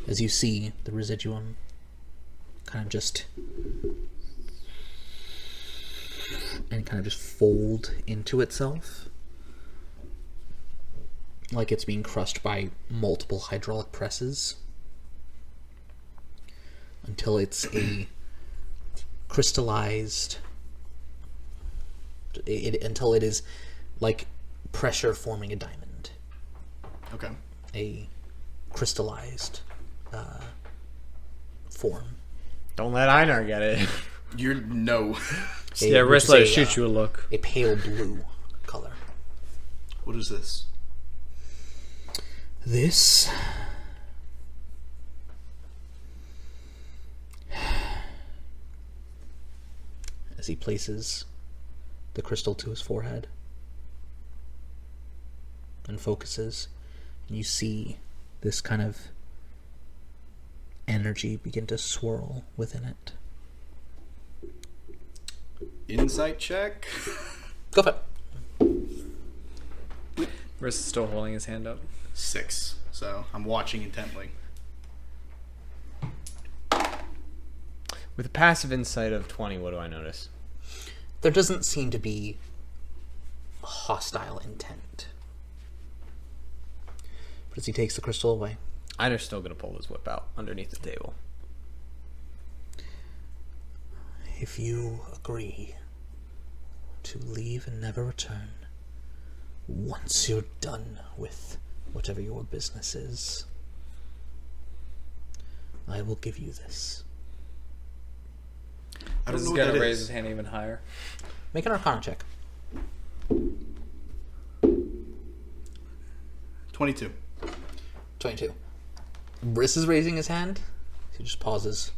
As you see the residuum kind of just fold into itself, like it's being crushed by multiple hydraulic presses, until it's a crystallized, until it is like pressure forming a diamond. Okay. A crystallized form. Don't let Einar get it. You're no. Yeah, Riss let it shoot you a look. A pale blue color. What is this? This as he places the crystal to his forehead and focuses, and you see this kind of energy begin to swirl within it. Insight check. Go for it. Riss is still holding his hand up. 6. So I'm watching intently. With a passive insight of 20, what do I notice? There doesn't seem to be a hostile intent. But as he takes the crystal away, Einar's still going to pull his whip out underneath the table. if you agree to leave and never return, once you're done with whatever your business is, I will give you this. I don't This know is what gonna that raise is. his hand even higher. Make an Arcana check. 22. 22. Briss is raising his hand. He just pauses.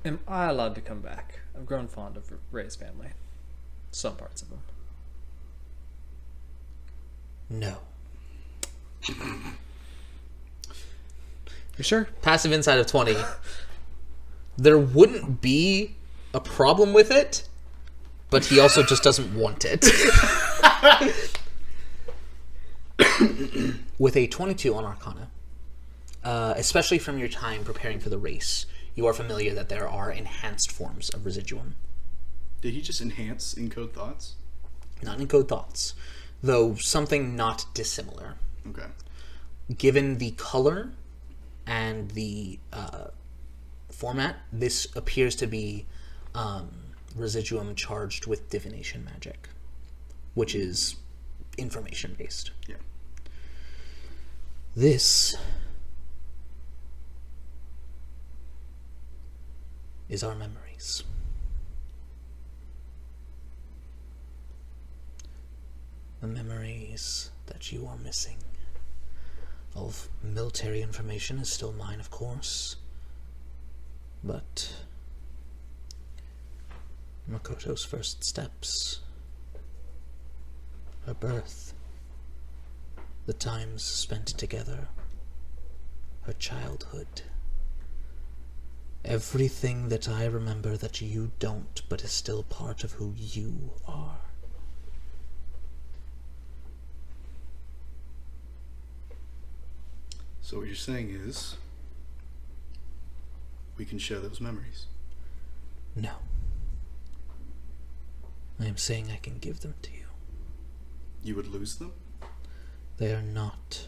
Am I allowed to come back? I've grown fond of Ray's family. Some parts of them. No. You sure? Passive insight of 20. There wouldn't be a problem with it, but he also just doesn't want it. With a 22 on Arcana, especially from your time preparing for the race, you are familiar that there are enhanced forms of residuum. Did he just enhance encode thoughts? Not in Code Thoughts, though something not dissimilar. Okay. Given the color and the format, this appears to be residuum charged with divination magic, which is information based. Yeah. This is our memories. The memories that you are missing. Of military information is still mine, of course. But Makoto's first steps, her birth, the times spent together, her childhood, Everything that I remember that you don't, but is still part of who you are. So what you're saying is, we can share those memories. No. I am saying I can give them to you. You would lose them? They are not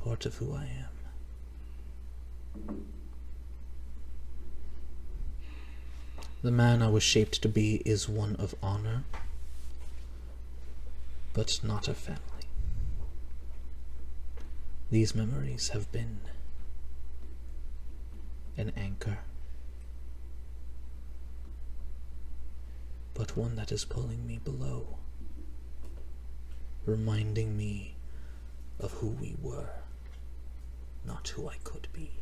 part of who I am. The man I was shaped to be is one of honor, but not of family. These memories have been an anchor, but one that is pulling me below, reminding me of who we were, not who I could be.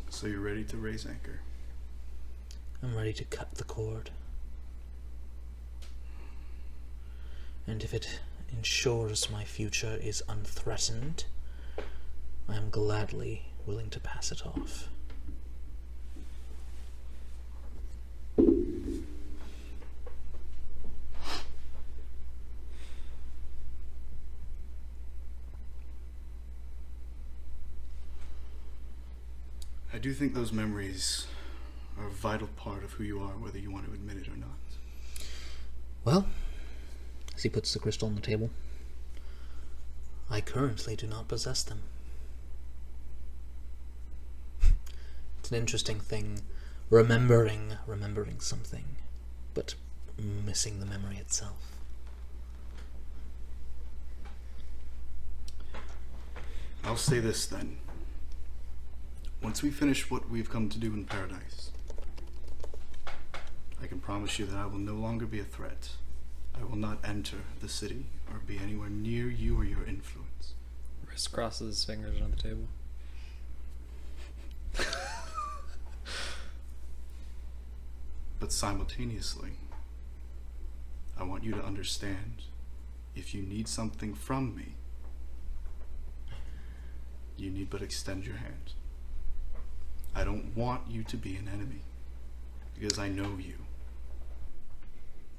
So you're ready to raise anchor? I'm ready to cut the cord. And if it ensures my future is unthreatened, I am gladly willing to pass it off. I do think those memories are a vital part of who you are, whether you want to admit it or not. Well, as he puts the crystal on the table, I currently do not possess them. It's an interesting thing, remembering something, but missing the memory itself. I'll say this then. Once we finish what we've come to do in paradise, I can promise you that I will no longer be a threat. I will not enter the city or be anywhere near you or your influence. Wrist crosses his fingers on the table. But simultaneously, I want you to understand, if you need something from me, you need but extend your hand. I don't want you to be an enemy, because I know you.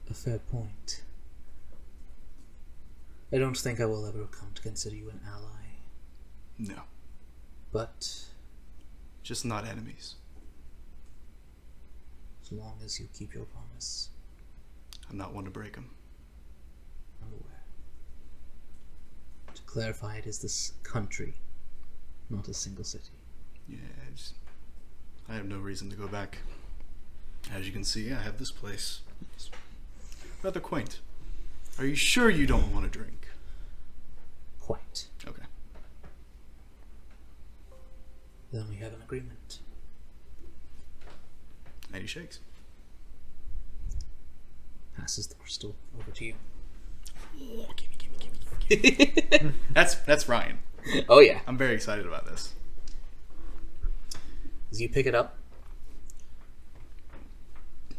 A fair point. I don't think I will ever come to consider you an ally, No, but just not enemies. as long as you keep your promise, I'm not one to break them. I'm aware. To clarify, it is this country, not a single city. Yeah, I have no reason to go back. As you can see, I have this place. It's rather quaint. Are you sure you don't want a drink? Quite. Okay. Then we have an agreement. And he shakes. Passes the crystal over to you. Oh, gimme. That's Ryan. Oh yeah. I'm very excited about this. As you pick it up,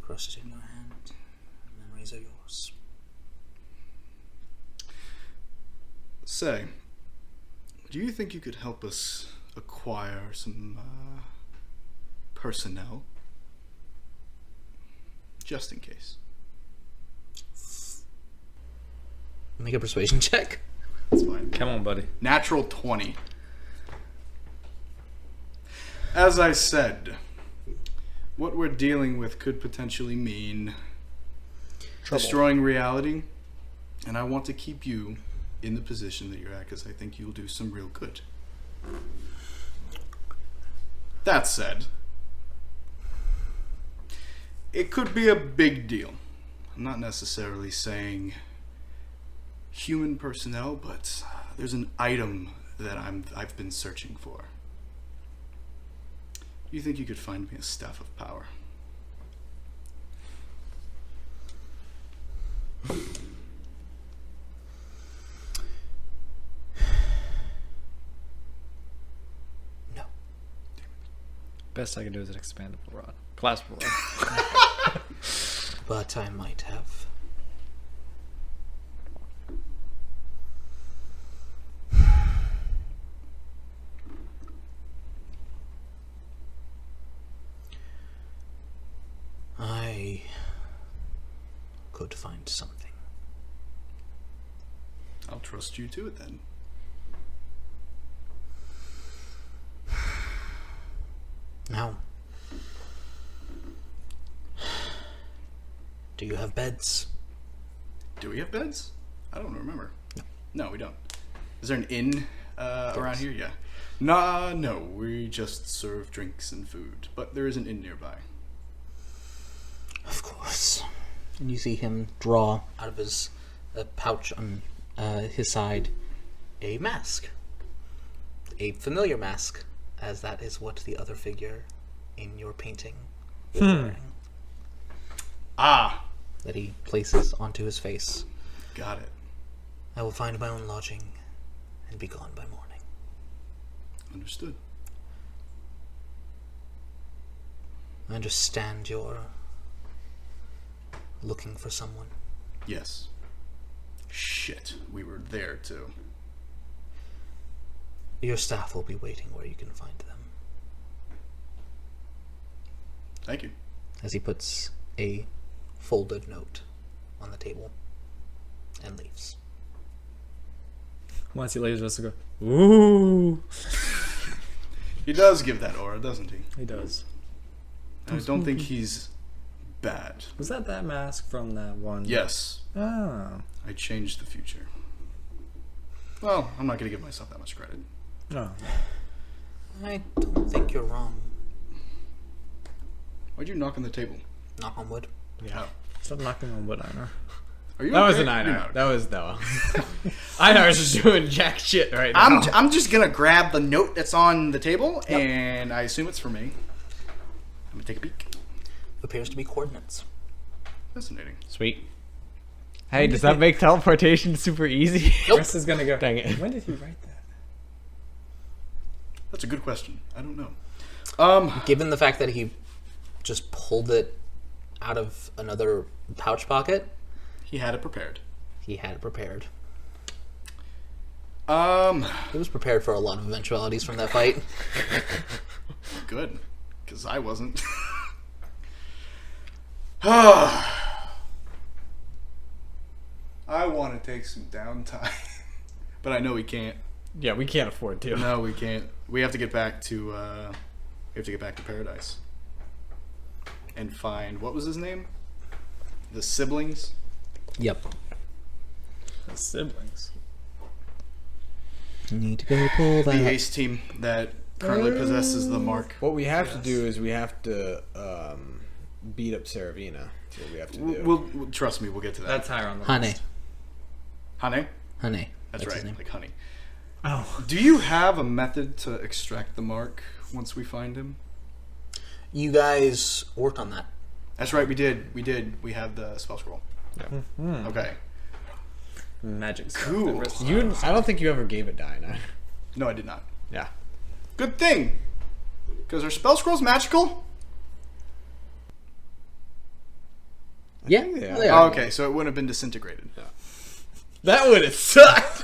crush it in your hand, and memories are yours. Say, do you think you could help us acquire some personnel? Just in case. Make a persuasion check. That's fine. Come on, buddy. Natural 20. As I said, what we're dealing with could potentially mean destroying reality, and I want to keep you in the position that you're at because I think you'll do some real good. That said, it could be a big deal. I'm not necessarily saying human personnel, but there's an item that I've been searching for. You think you could find me a staff of power? No. Best I can do is an expandable rod. Collapsible rod. But I might have. I could find something. I'll trust you to it then. Now, do you have beds? Do we have beds? I don't remember. No, we don't. Is there an inn around here? Yeah. Nah, no. We just serve drinks and food. But there is an inn nearby. Of course. And you see him draw out of his pouch on his side a mask. A familiar mask, as that is what the other figure in your painting is wearing. Ah! That he places onto his face. Got it. I will find my own lodging and be gone by morning. Understood. I understand you're looking for someone. Yes. Shit. We were there too. Your staff will be waiting where you can find them. Thank you. As he puts a folded note on the table and leaves. Once he leaves, just go, ooh. He does give that aura, doesn't he? He does. I don't think he's bad. Was that mask from that one? Yes. Oh. I changed the future. Well, I'm not going to give myself that much credit. No. I don't think you're wrong. Why'd you knock on the table? Knock on wood. Yeah. Stop knocking on wood, Einar. Are you That was okay? an Einar. You're not That was no. Einar's just doing jack shit right now. I'm just gonna grab the note that's on the table, and I assume it's for me. I'm gonna take a peek. Appears to be coordinates. Fascinating. Sweet. Hey, does that make teleportation super easy? Nope. Chris is gonna go. Dang it. When did he write that? That's a good question. I don't know. Given the fact that he just pulled it out of another pouch pocket, He had it prepared. he had it prepared. Um, He was prepared for a lot of eventualities from that fight. good, because I wasn't. I want to take some downtime, but I know we can't. Yeah, we can't afford to. No, we can't. We have to get back to. Paradise. And find, what was his name? The siblings. Yep. The siblings. Need to go pull The that. haste team that currently possesses the mark. What we have to do is we have to beat up Saravina. That's what we have to do. We'll trust me. We'll get to that. That's higher on the Hane. list. Honey. Honey. That's his right. name. Like honey. Oh. Do you have a method to extract the mark once we find him? You guys worked on that. That's right. We did. We had the spell scroll. Okay. Magic stuff. Cool. I don't think you ever gave it to Einar. No, I did not. Yeah. Good thing. Because our spell scroll's magical? Yeah. they are. they Oh, are. okay, so it wouldn't have been disintegrated. That would have sucked.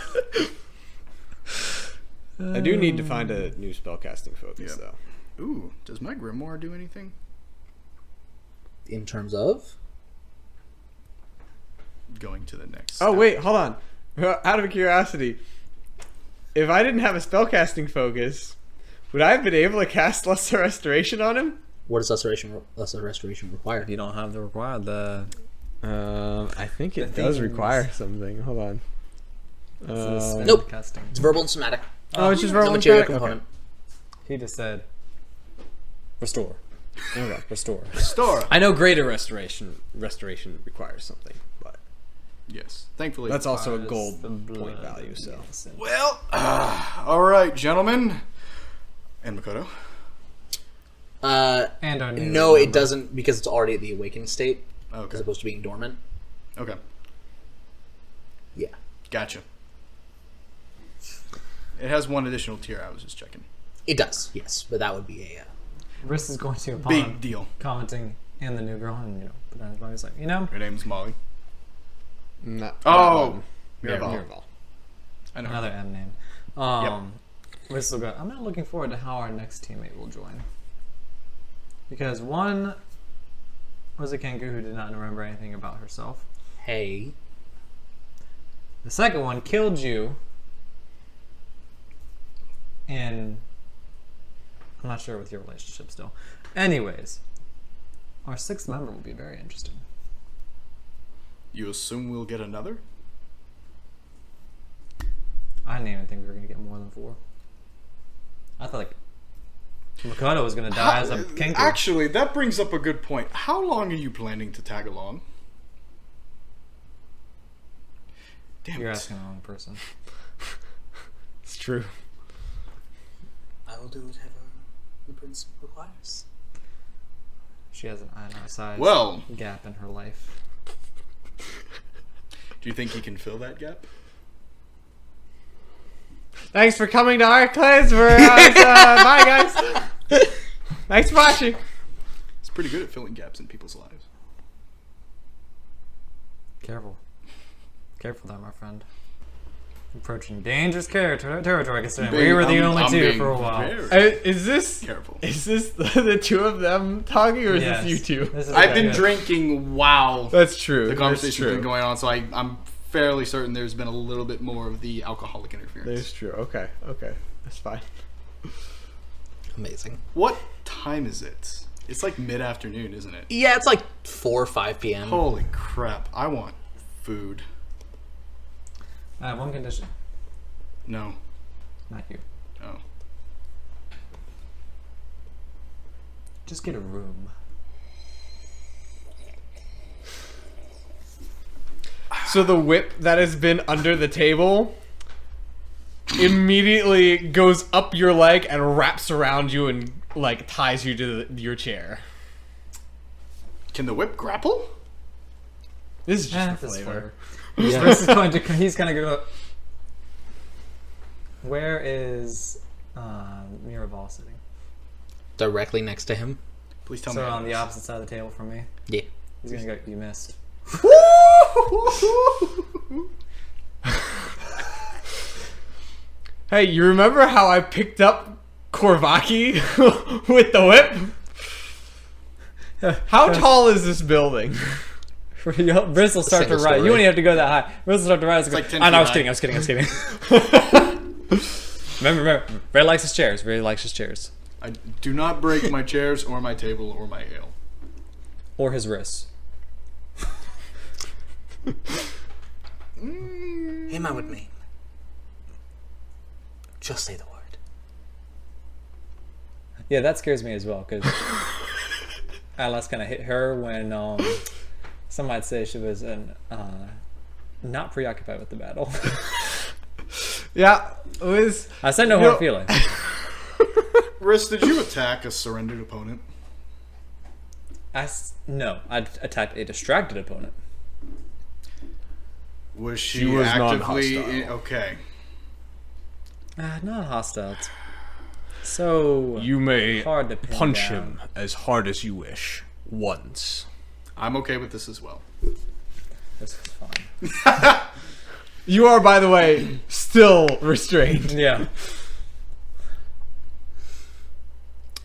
I do need to find a new spellcasting focus, Yeah. though. Ooh, does my grimoire do anything? In terms of? Going to the next. Oh, step. wait, hold on. Out of curiosity, if I didn't have a spellcasting focus, would I have been able to cast Lesser Restoration on him? What does lesser restoration require? You don't have the required I think it The does things- require something. Hold on. Nope. Casting. It's verbal and somatic. Oh, it's just It's a verbal material somatic? component. He just said, restore. Okay. Restore. Store. I know greater restoration requires something, but Yes. Thankfully. that's also a Requires gold the point blood. value. So Yes. Well, all right, gentlemen. And Makoto. And our new No, it member. doesn't, because it's already at the awakened state, Okay. as opposed to being dormant. Okay. Yeah. Gotcha. It has one additional tier. I was just checking. It does, yes. But that would be a... Riss is going to, upon Big deal. commenting in the new girl, and put it on his body. He's like, Her name's Molly. not. Oh, Miraval. Miraval. I know. another M name. Riss will go, I'm not looking forward to how our next teammate will join. Because one, was a Kenku who did not remember anything about herself. Hey. The second one killed you. And I'm not sure with your relationship still. Anyways, our sixth member will be very interesting. You assume we'll get another? I didn't even think we were going to get more than 4. I thought like Makoto was going to die as a Kenku. Actually, that brings up a good point. How long are you planning to tag along? Damn You're it. asking the wrong person. It's true. I will do whatever the prince requires. She has an Einar size Well, gap in her life. do you think he can fill that gap? Thanks for coming to Arklands. Bye, guys. Thanks for watching. He's pretty good at filling gaps in people's lives. Careful. Careful there, my friend. Approaching dangerous territory considering we were the only two for a while. Is this Careful. the two of them talking, or is Yes. this you two? This is I've okay. been drinking while That's true. the conversation's That's been true. going on, so I'm fairly certain there's been a little bit more of the alcoholic interference. That's true. Okay. That's fine. Amazing. What time is it? It's like mid-afternoon, isn't it? Yeah, it's like 4 or 5 p.m. Holy crap. I want food. I have one condition. No. Not you. Oh. Just get a room. So the whip that has been under the table immediately goes up your leg and wraps around you and like ties you to your chair. Can the whip grapple? This is just for This is flavor. Yeah. This is going to. He's gonna go. Where is Miraval sitting? Directly next to him. Please tell So me. on the opposite side of the table from me. Yeah. He's gonna go. You missed. Hey, you remember how I picked up Korvaki with the whip? How tall is this building? Riz will start to Single rise. story. You won't even have to go that high. Riz will start to rise. It's like 10 I know. I was feet kidding. I was kidding. Remember. Ray likes his chairs. Ray likes his chairs. I do not break my chairs or my table or my ale. Or his wrists. Him I would mean. Just say the word. Yeah, that scares me as well because Alice kind of hit her when some might say she was not preoccupied with the battle. Yeah, it was. I said no hard feelings. Riss, did you attack a surrendered opponent? No, I attacked a distracted opponent. Was she, She was actively non-hostile. okay? Not hostile. It's so You may hard to pin punch down. him as hard as you wish. Once. I'm okay with this as well. This is fine. You are, by the way, still restrained. Yeah.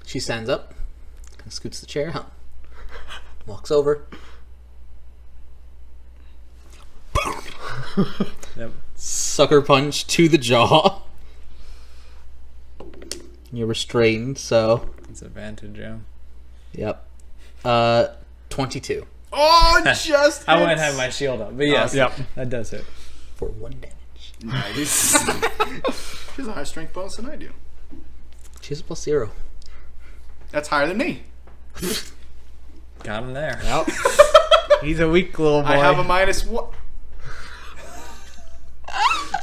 She stands up, kind of scoots the chair out, walks over. Yep. Sucker punch to the jaw. You're restrained, so It's advantage, yeah. yep. 22 Oh, just I wouldn't hits. have my shield up, but yes, Yep. that does hit. for 1 damage. Nice. She has a higher strength bonus than I do. She's a +0. That's higher than me. Got him there. Yep. He's a weak little boy. I have a -1.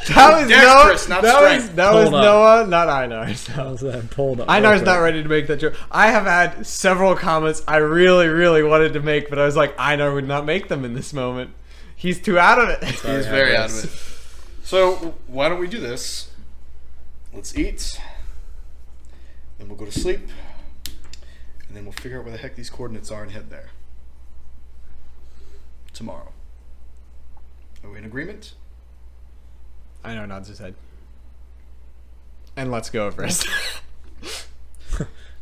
That was Dexterous, Noah. not That was, strength. that was Hold up. Noah, not Einar. That was pulled up. Einar's not ready to make that joke. I have had several comments I really, really wanted to make, but I was like, Einar would not make them in this moment. He's too out of it. He's very out of it. So, why don't we do this? Let's eat. Then we'll go to sleep. And then we'll figure out where the heck these coordinates are and head there. Tomorrow. Are we in agreement? Einar nods his head. And let's go, Everest.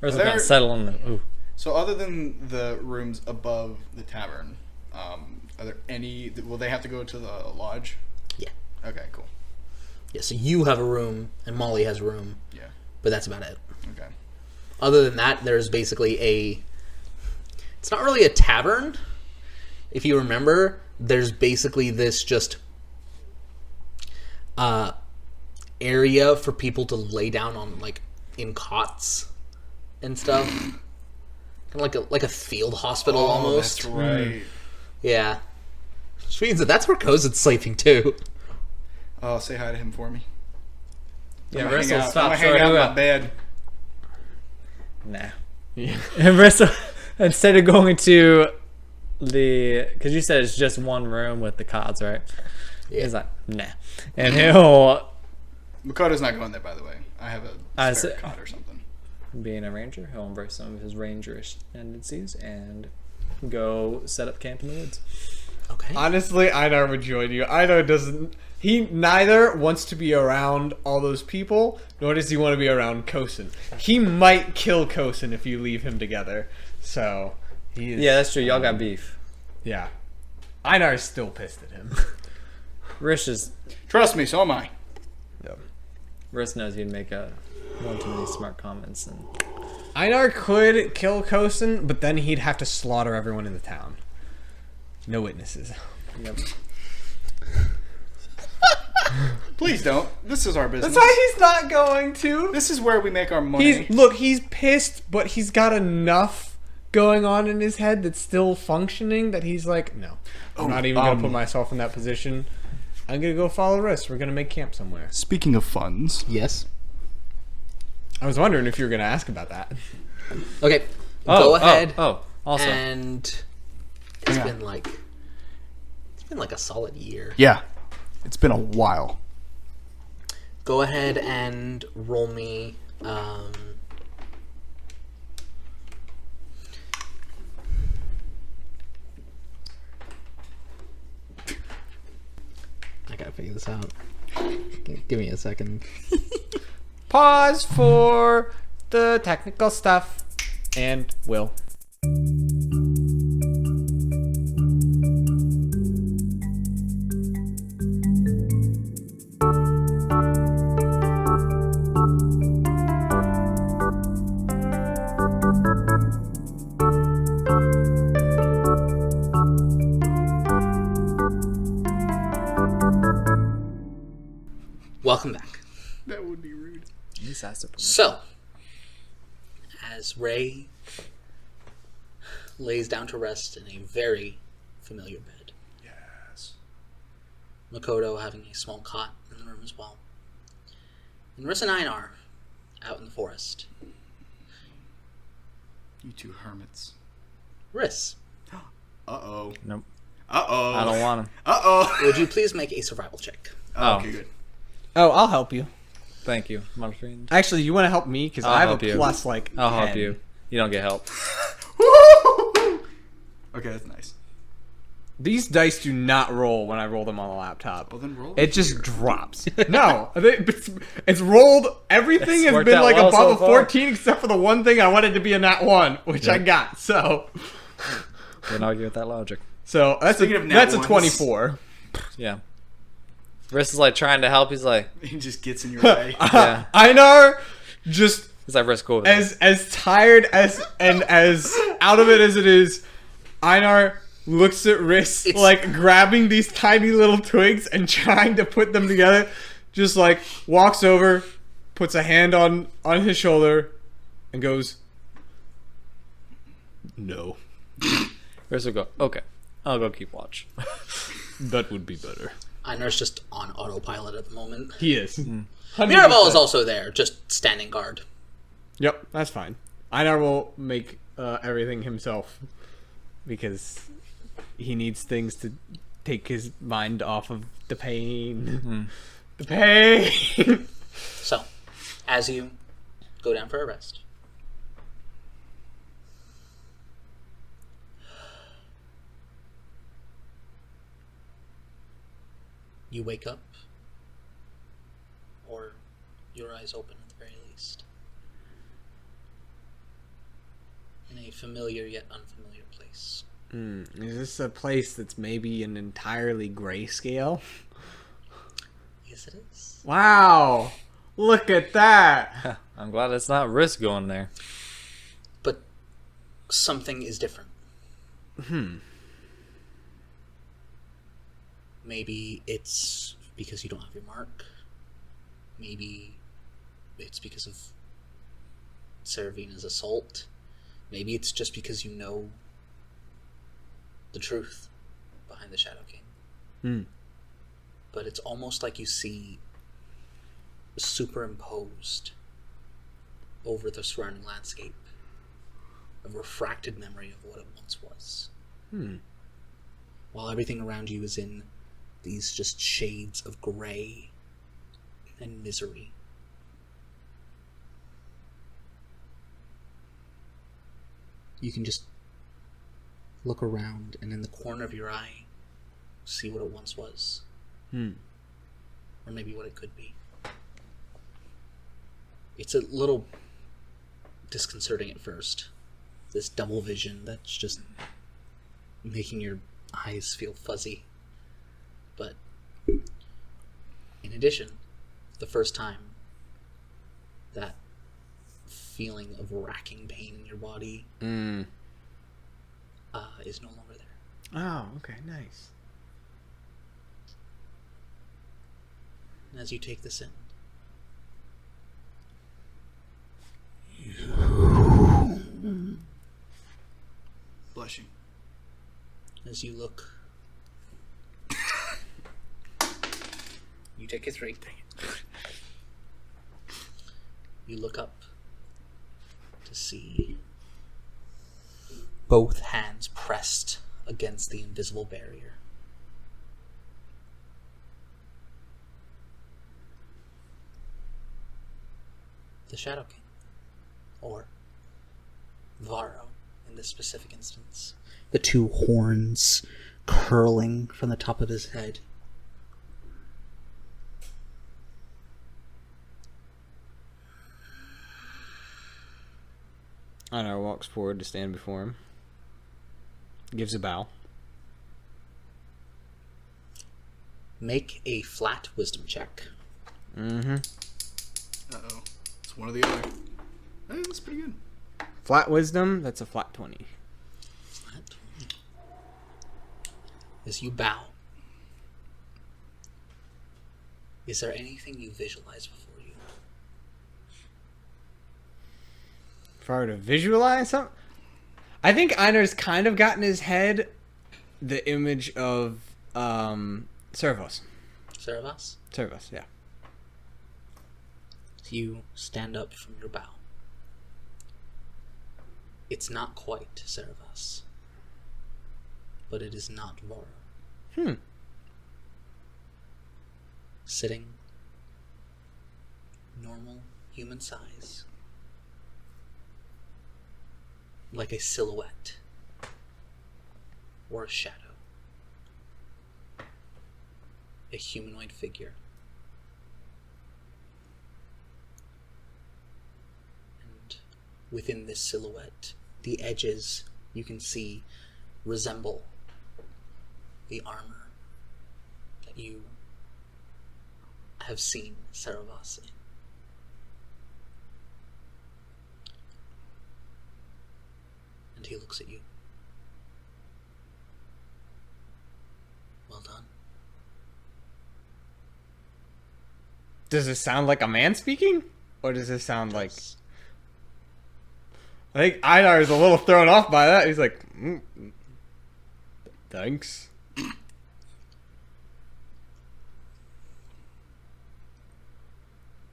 Or is it There- about settling the? Ooh, So other than the rooms above the tavern, are there any? Will they have to go to the lodge? Yeah. Okay, cool. Yeah, so you have a room, and Molly has a room, Yeah. but that's about it. Okay. Other than that, there's basically it's not really a tavern. If you remember, there's basically this just area for people to lay down on, like, in cots and stuff. Kind of like a field hospital almost. That's right. Yeah. Which means that's where Kosun's sleeping too. Oh, say hi to him for me. Yeah, I'm gonna Riss hang will out- stop I'm gonna hang short out of in my that. bed. Nah. And Riss, instead of going to because you said it's just one room with the cots, right? Yeah. He's like, nah. And he'll, Makoto's not going there, by the way. I have I a spare see. cot or something. being a ranger, he'll embrace some of his rangerish tendencies and go set up camp in the woods. Okay. Honestly, Einar would join you. Einar doesn't. He neither wants to be around all those people, nor does he want to be around Kosun. He might kill Kosun if you leave him together. So, he is, Yeah, that's true. Y'all got beef. Yeah. Einar is still pissed at him. Rish is. Trust me, so am I. Rish knows he'd make one too many smart comments, and Einar could kill Kosun, but then he'd have to slaughter everyone in the town. No witnesses. yep. Please don't. This is our business. That's why he's not going to. This is where we make our money. He's pissed, but he's got enough going on in his head that's still functioning that he's like, no, I'm not even gonna put myself in that position. I'm gonna go follow Riss. We're gonna make camp somewhere. Speaking of funds, Yes. I was wondering if you were gonna ask about that. Okay. Go ahead. Also, And it's been like a solid year. yeah, it's been a while. Go ahead and roll me. I gotta figure this out. Give me a second. Pause for the technical stuff, and Will. Welcome back. That would be rude. he's asked for permission. So, as Ray lays down to rest in a very familiar bed, Yes. Makoto having a small cot in the room as well, and Riss and Einar out in the forest. You two hermits. Riss, Uh-oh. Nope. Uh-oh. I don't want him. Uh-oh. would you please make a survival check? Oh. Okay, good. Oh, I'll help you. Thank you, my friend. Actually, you want to help me because I'll I have help a you. plus like. I'll help 10. you. You don't get help. Okay, that's nice. These dice do not roll when I roll them on the laptop. Well, then roll It it just here. drops. No, it's rolled. Everything It's has worked been out like well above so a far. 14, except for the one thing I wanted to be a nat 1, which I got. So Can't argue with that logic. that's Speaking of nat that's a ones. 24. Yeah. Riss is like trying to help. He's like, He just gets in your way. yeah. Einar just He's like, Riss, cool with it. as tired as and as out of it as it is. Einar looks at Riss It's- like grabbing these tiny little twigs and trying to put them together. Just like walks over, puts a hand on his shoulder, and goes, "No, Riss will go, okay, I'll go keep watch. that would be better." Einar's just on autopilot at the moment. He is. Miraval is also there, just standing guard. Yep, that's fine. Einar will make everything himself because he needs things to take his mind off of the pain. The pain. So, as you go down for a rest, you wake up, or your eyes open at the very least, in a familiar yet unfamiliar place. Is this a place that's maybe an entirely grayscale? Yes, it is. Wow! Look at that! I'm glad it's not risk going there. But something is different. Maybe it's because you don't have your mark. Maybe it's because of Seravina's assault. Maybe it's just because you know the truth behind the Shadow King. But it's almost like you see superimposed over the surrounding landscape a refracted memory of what it once was. While everything around you is in these just shades of gray and misery. You can just look around and in the corner of your eye see what it once was. Or maybe what it could be. It's a little disconcerting at first. This double vision that's just making your eyes feel fuzzy. But in addition, the first time that feeling of racking pain in your body is no longer there. Oh, okay, nice. And as you take this in, Blushing. as you look, you take a 3. You look up to see both hands pressed against the invisible barrier. The Shadow King, or Varro in this specific instance. The 2 horns curling from the top of his head. Einar walks forward to stand before him. Gives a bow. Make a flat wisdom check. Uh-oh. It's one or the other. Hey, that's pretty good. Flat wisdom, that's a flat 20. Flat 20. As you bow, is there anything you visualize before you? If I were to visualize something, I think Einar's kind of got in his head the image of Servos. Cerebas? Servos, yeah. You stand up from your bow. It's not quite Cerebas, but it is not Varro. Sitting, normal human size, like a silhouette or a shadow, a humanoid figure. And within this silhouette, the edges you can see resemble the armor that you have seen Cerebas in. And he looks at you. Well done. Does this sound like a man speaking? Or does this sound like... I think Einar is a little thrown off by that. He's like, thanks.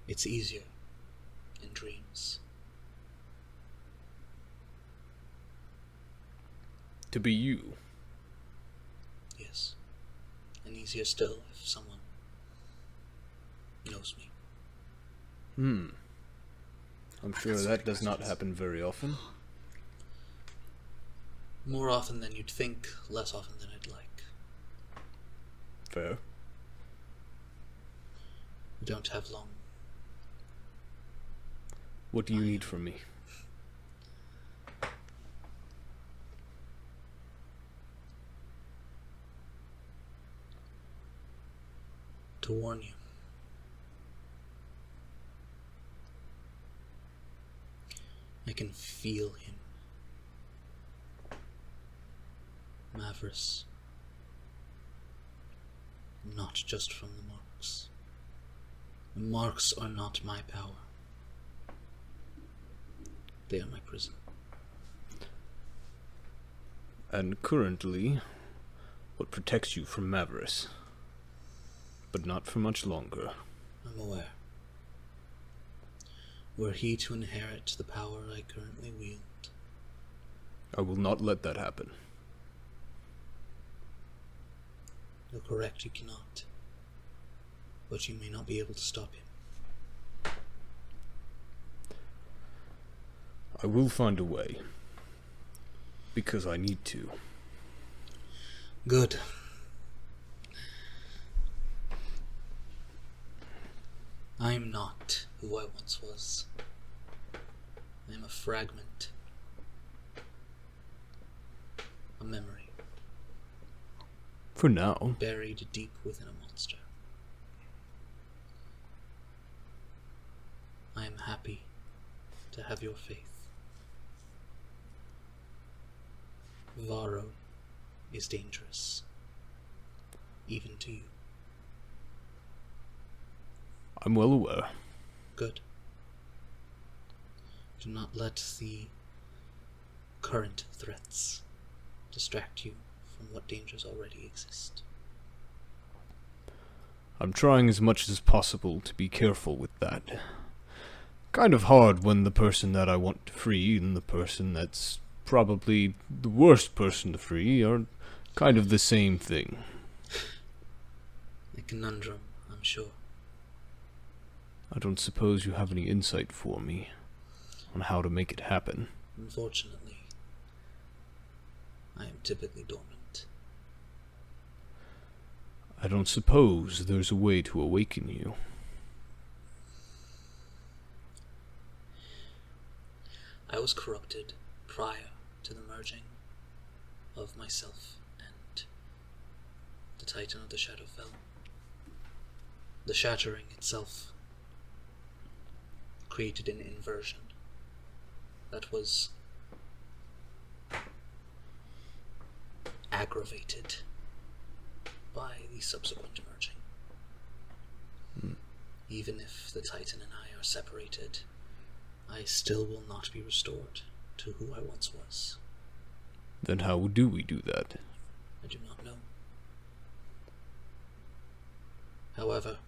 It's easier in dreams. To be you. Yes. And easier still if someone knows me. I'm sure that does not happen very often. More often than you'd think, less often than I'd like. Fair. We don't have long. What do you need from me? to warn you. I can feel him. Mavris. Not just from the marks. The marks are not my power. They are my prison. And currently, what protects you from Mavris? But not for much longer. I'm aware. Were he to inherit the power I currently wield, I will not let that happen. you're correct, you cannot. But you may not be able to stop him. I will find a way. Because I need to. Good. I am not who I once was. I am a fragment. A memory. For now. Buried deep within a monster. I am happy to have your faith. Varro is dangerous. Even to you. I'm well aware. Good. Do not let the current threats distract you from what dangers already exist. I'm trying as much as possible to be careful with that. Kind of hard when the person that I want to free and the person that's probably the worst person to free are kind of the same thing. A conundrum, I'm sure. I don't suppose you have any insight for me on how to make it happen. Unfortunately, I am typically dormant. I don't suppose there's a way to awaken you. I was corrupted prior to the merging of myself and the Titan of the Shadowfell. The shattering itself created an inversion that was aggravated by the subsequent merging. Even if the Titan and I are separated, I still will not be restored to who I once was. Then how do we do that? I do not know. However,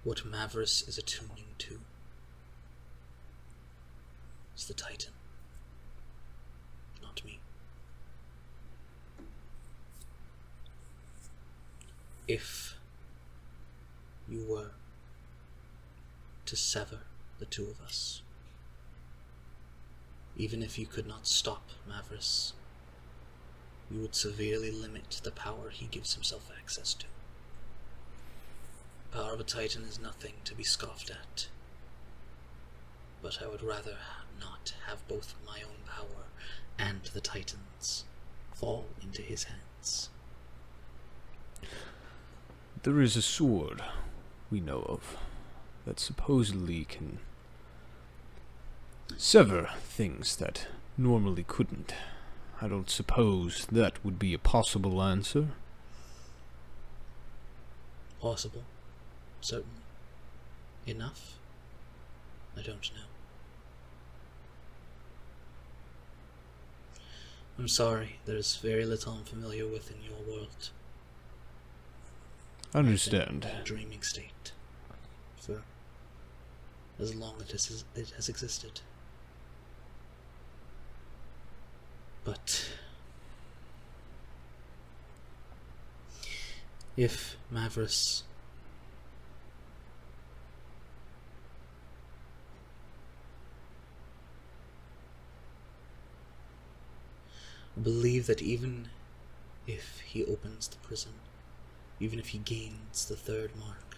what Mavris is attuning to is the Titan, not me. If you were to sever the two of us, even if you could not stop Mavris, you would severely limit the power he gives himself access to. The power of a Titan is nothing to be scoffed at, but I would rather not have both my own power and the Titan's fall into his hands. There is a sword we know of that supposedly can sever things that normally couldn't. I don't suppose that would be a possible answer. Possible. Certainly. Enough? I don't know. I'm sorry, there's very little I'm familiar with in your world. I understand. I've been in a dreaming state for as long as it has existed. But if Mavris I believe that even if he opens the prison, even if he gains the third mark,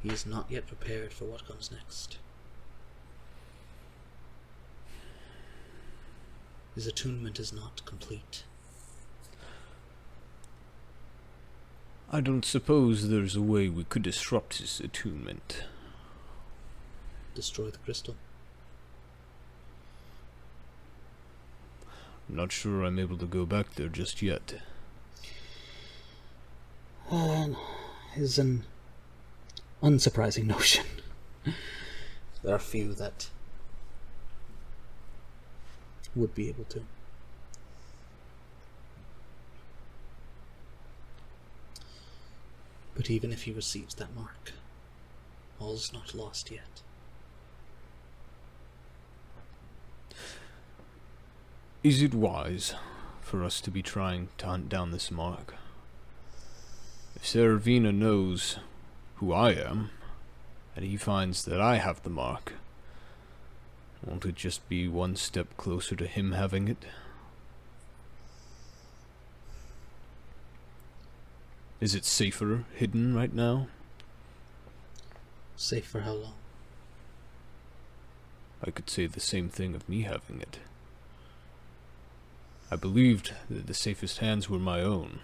he is not yet prepared for what comes next. His attunement is not complete. I don't suppose there's a way we could disrupt his attunement. Destroy the crystal. I'm not sure I'm able to go back there just yet. Is an unsurprising notion. There are few that would be able to. But even if he receives that mark, all's not lost yet. Is it wise for us to be trying to hunt down this mark? If Saravina knows who I am, and he finds that I have the mark, won't it just be one step closer to him having it? Is it safer hidden right now? Safe for how long? I could say the same thing of me having it. I believed that the safest hands were my own.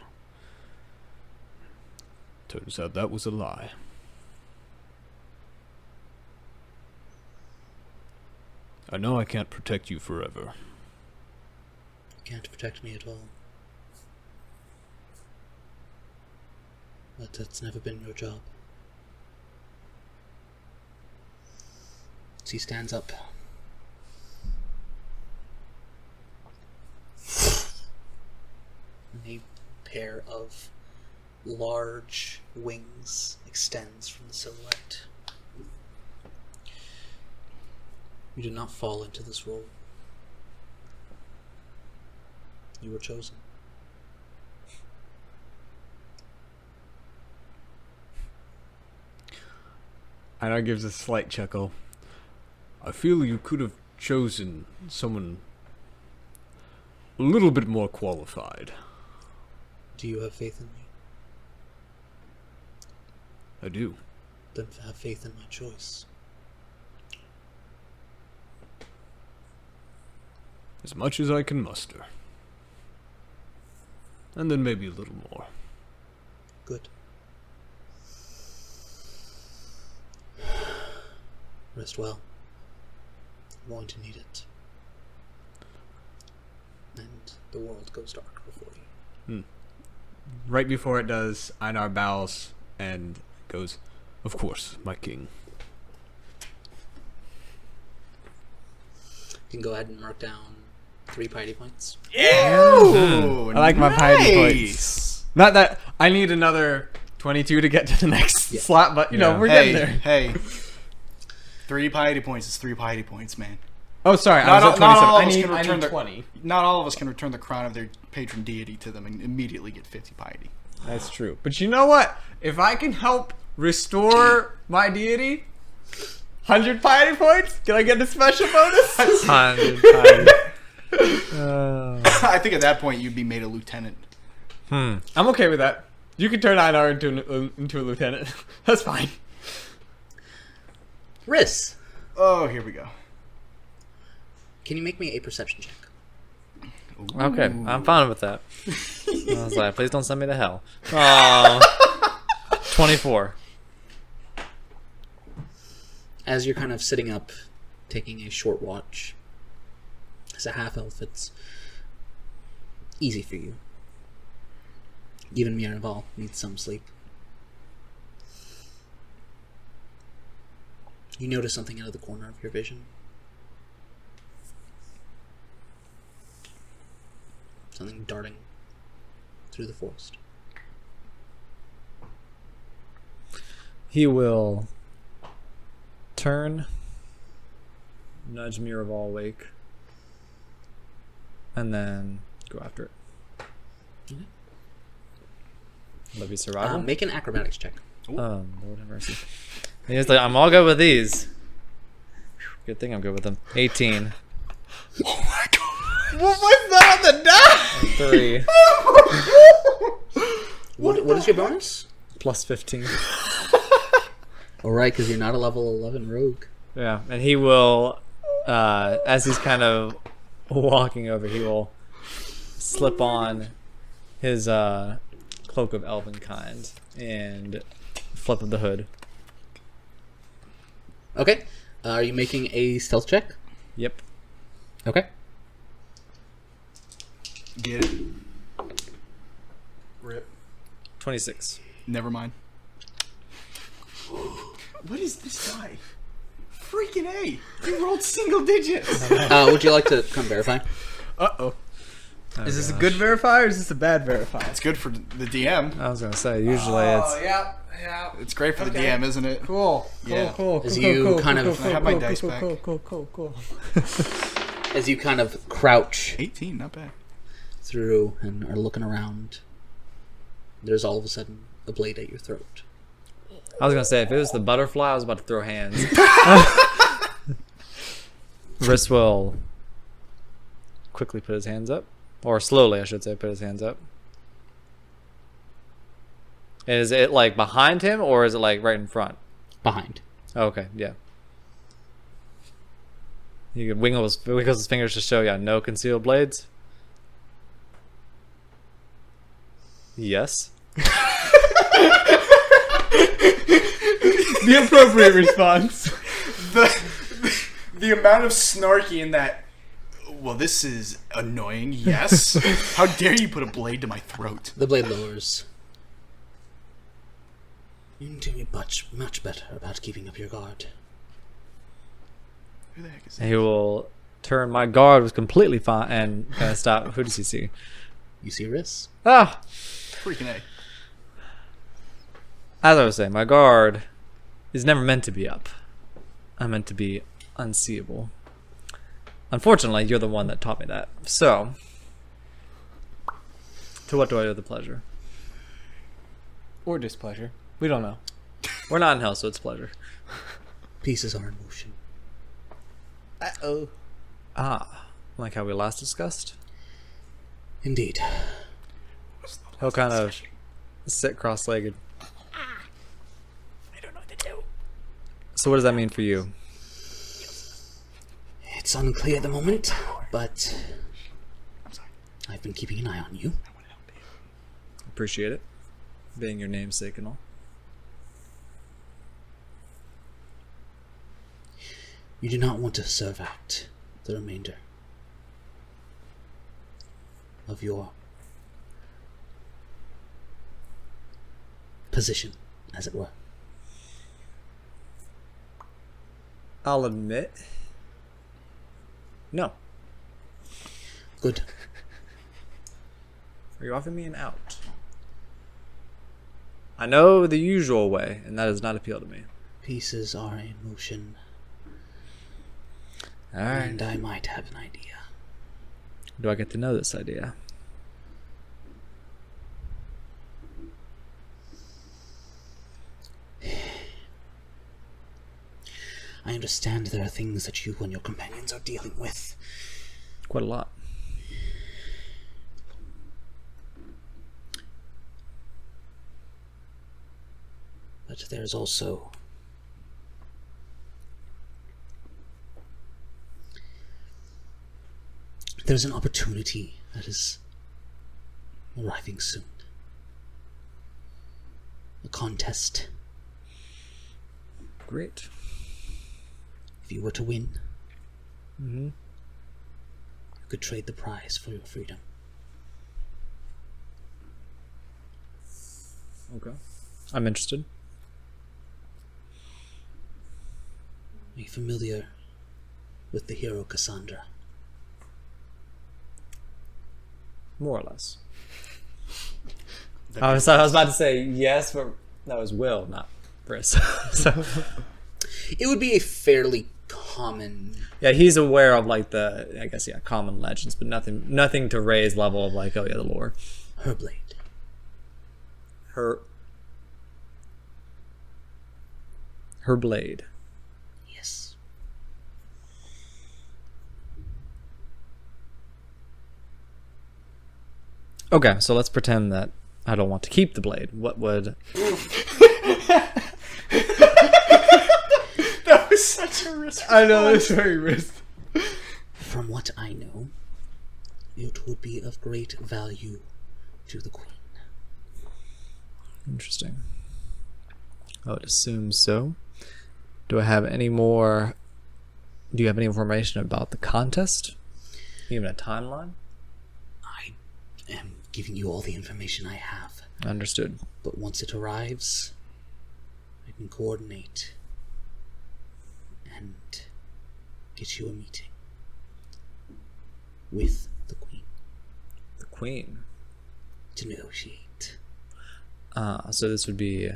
Turns out that was a lie. I know I can't protect you forever. You can't protect me at all. But that's never been your job. As he stands up. And a pair of large wings extends from the silhouette. You did not fall into this role. You were chosen. Einar gives a slight chuckle. I feel you could have chosen someone a little bit more qualified. Do you have faith in me? I do. Then have faith in my choice. As much as I can muster. And then maybe a little more. Good. Rest well. I'm going to need it. And the world goes dark before you. Right before it does, Einar bows and goes, Of course, my king. You can go ahead and mark down 3 piety points. I like my piety points. Nice. Not that I need another 22 to get to the next Yeah. slot, but you know, Yeah. we're Hey, getting there. hey. 3 piety points is 3 piety points, man. Oh, sorry, I Not was at all- not 27. all of I us need, can I return need their- 20. Not all of us can return the crown of their patron deity to them and immediately get 50 piety. That's true. But you know what? If I can help restore my deity, 100 piety points, can I get a special bonus? 100 times. I think at that point you'd be made a lieutenant. I'm okay with that. You can turn Einar into a lieutenant. That's fine. Riss! Oh, here we go. Can you make me a perception check? Okay, I'm fine with that. I was like, please don't send me to hell. Oh, 24. As you're kind of sitting up, taking a short watch, as a half-elf, it's easy for you. Even Miraval needs some sleep. You notice something out of the corner of your vision. Something darting through the forest. He will turn, nudge Miraval awake, and then go after it. Okay. That'd be survival. Make an acrobatics check. Lord have mercy. And he's like, I'm all good with these. Good thing I'm good with them. 18. What was that on the die? 3. What is your bonus? Plus 15. Alright, because you're not a level 11 rogue. Yeah, and he will, as he's kind of walking over, he will slip on his cloak of elven kind and flip up the hood. Okay. Are you making a stealth check? Yep. Okay. Get it. Rip. 26. Never mind. What is this guy? Freaking A! He rolled single digits. Would you like to come verify? Uh-oh. Oh, Is this a gosh. good verifier or is this a bad verifier? It's good for the DM. I was gonna say, usually it's... yeah. It's great for the Okay. DM, isn't it? Cool. Yeah. Cool. As you kind of- I have my dice back. Cool. As you kind of crouch 18, not bad. through and are looking around, there's all of a sudden a blade at your throat. I was gonna say, if it was the butterfly, I was about to throw hands. Riss will quickly put his hands up. Or slowly, I should say, put his hands up. Is it like behind him, or is it like right in front? Behind. Okay, yeah. He could wiggle his fingers to show you no concealed blades. Yes. The appropriate response. The amount of snarky in that. Well, this is annoying. Yes. How dare you put a blade to my throat? The blade lowers. You need to be much better about keeping up your guard. Who the heck is And that? he will turn. My guard was completely fine and kind of stop. Who does he see? You see Riss? Ah! Freaking A. As I was saying, my guard is never meant to be up. I'm meant to be unseeable. Unfortunately, you're the one that taught me that. So, to what do I owe the pleasure? Or displeasure. We don't know. We're not in hell, so it's pleasure. Pieces are in motion. Uh-oh. Ah, like how we last discussed? Indeed. He'll kind of sit cross-legged. I don't know what to do. So what does that mean for you? It's unclear at the moment, but I've been keeping an eye on you. Appreciate it. Being your namesake and all. You do not want to serve out the remainder of your position, as it were. I'll admit. No. Good. Are you offering me an out? I know the usual way, and that does not appeal to me. Pieces are in motion, Alright. and I might have an idea. Do I get to know this idea? I understand there are things that you and your companions are dealing with. Quite a lot. But there's also there's an opportunity that is arriving soon. A contest. Great. If you were to win, Mm-hmm. you could trade the prize for your freedom. Okay. I'm interested. Are you familiar with the hero Cassandra? More or less. I was about to say yes, but that was Will, not Briss. So, It would be a fairly common. yeah, he's aware of like the, I guess, yeah, common legends, but nothing to raise level of like, oh yeah, the lore. Her blade. Her blade. Yes. Okay, so let's pretend that I don't want to keep the blade. What would... That was such a risk. I know, it's very risky. From what I know, it would be of great value to the Queen. Interesting. I would assume so. Do I have any more... Do you have any information about the contest? Even a timeline? I am giving you all the information I have. Understood. But once it arrives, I can coordinate and get you a meeting with the Queen. The Queen? To negotiate. So this would be...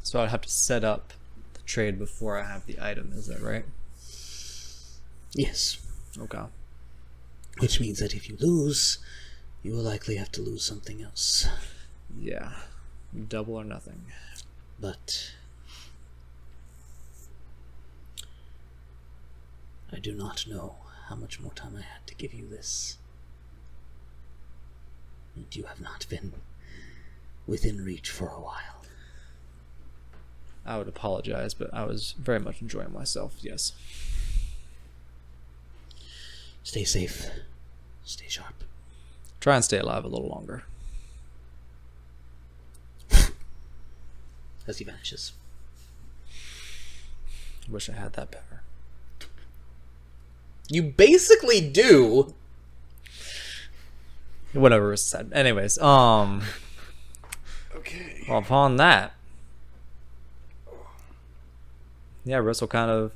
So I'd have to set up the trade before I have the item, is that right? Yes. Okay. Which means that if you lose, you will likely have to lose something else. Yeah. Double or nothing. But I do not know how much more time I had to give you this. And you have not been within reach for a while. I would apologize, but I was very much enjoying myself, yes. Stay safe. Stay sharp. Try and stay alive a little longer. As he vanishes. Wish I had that power. You basically do. Whatever was said. Anyways, Okay. well, upon that, yeah, Russ will kind of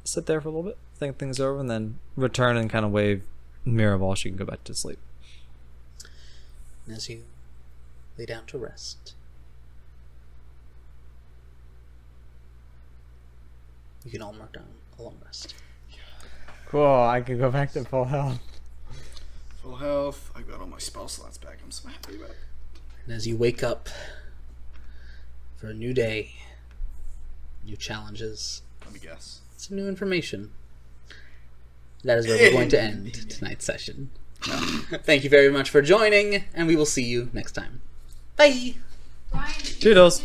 sit there for a little bit, think things over, and then return and kind of wave Mirabal. She can go back to sleep. As you lay down to rest, you can all mark down a long rest. Cool, I can go back to full health. Full health. I got all my spell slots back. I'm so happy about it. And as you wake up for a new day, new challenges, Let me guess. some new information. That is where we're going to end tonight's session. Thank you very much for joining, and we will see you next time. Bye! Toodles!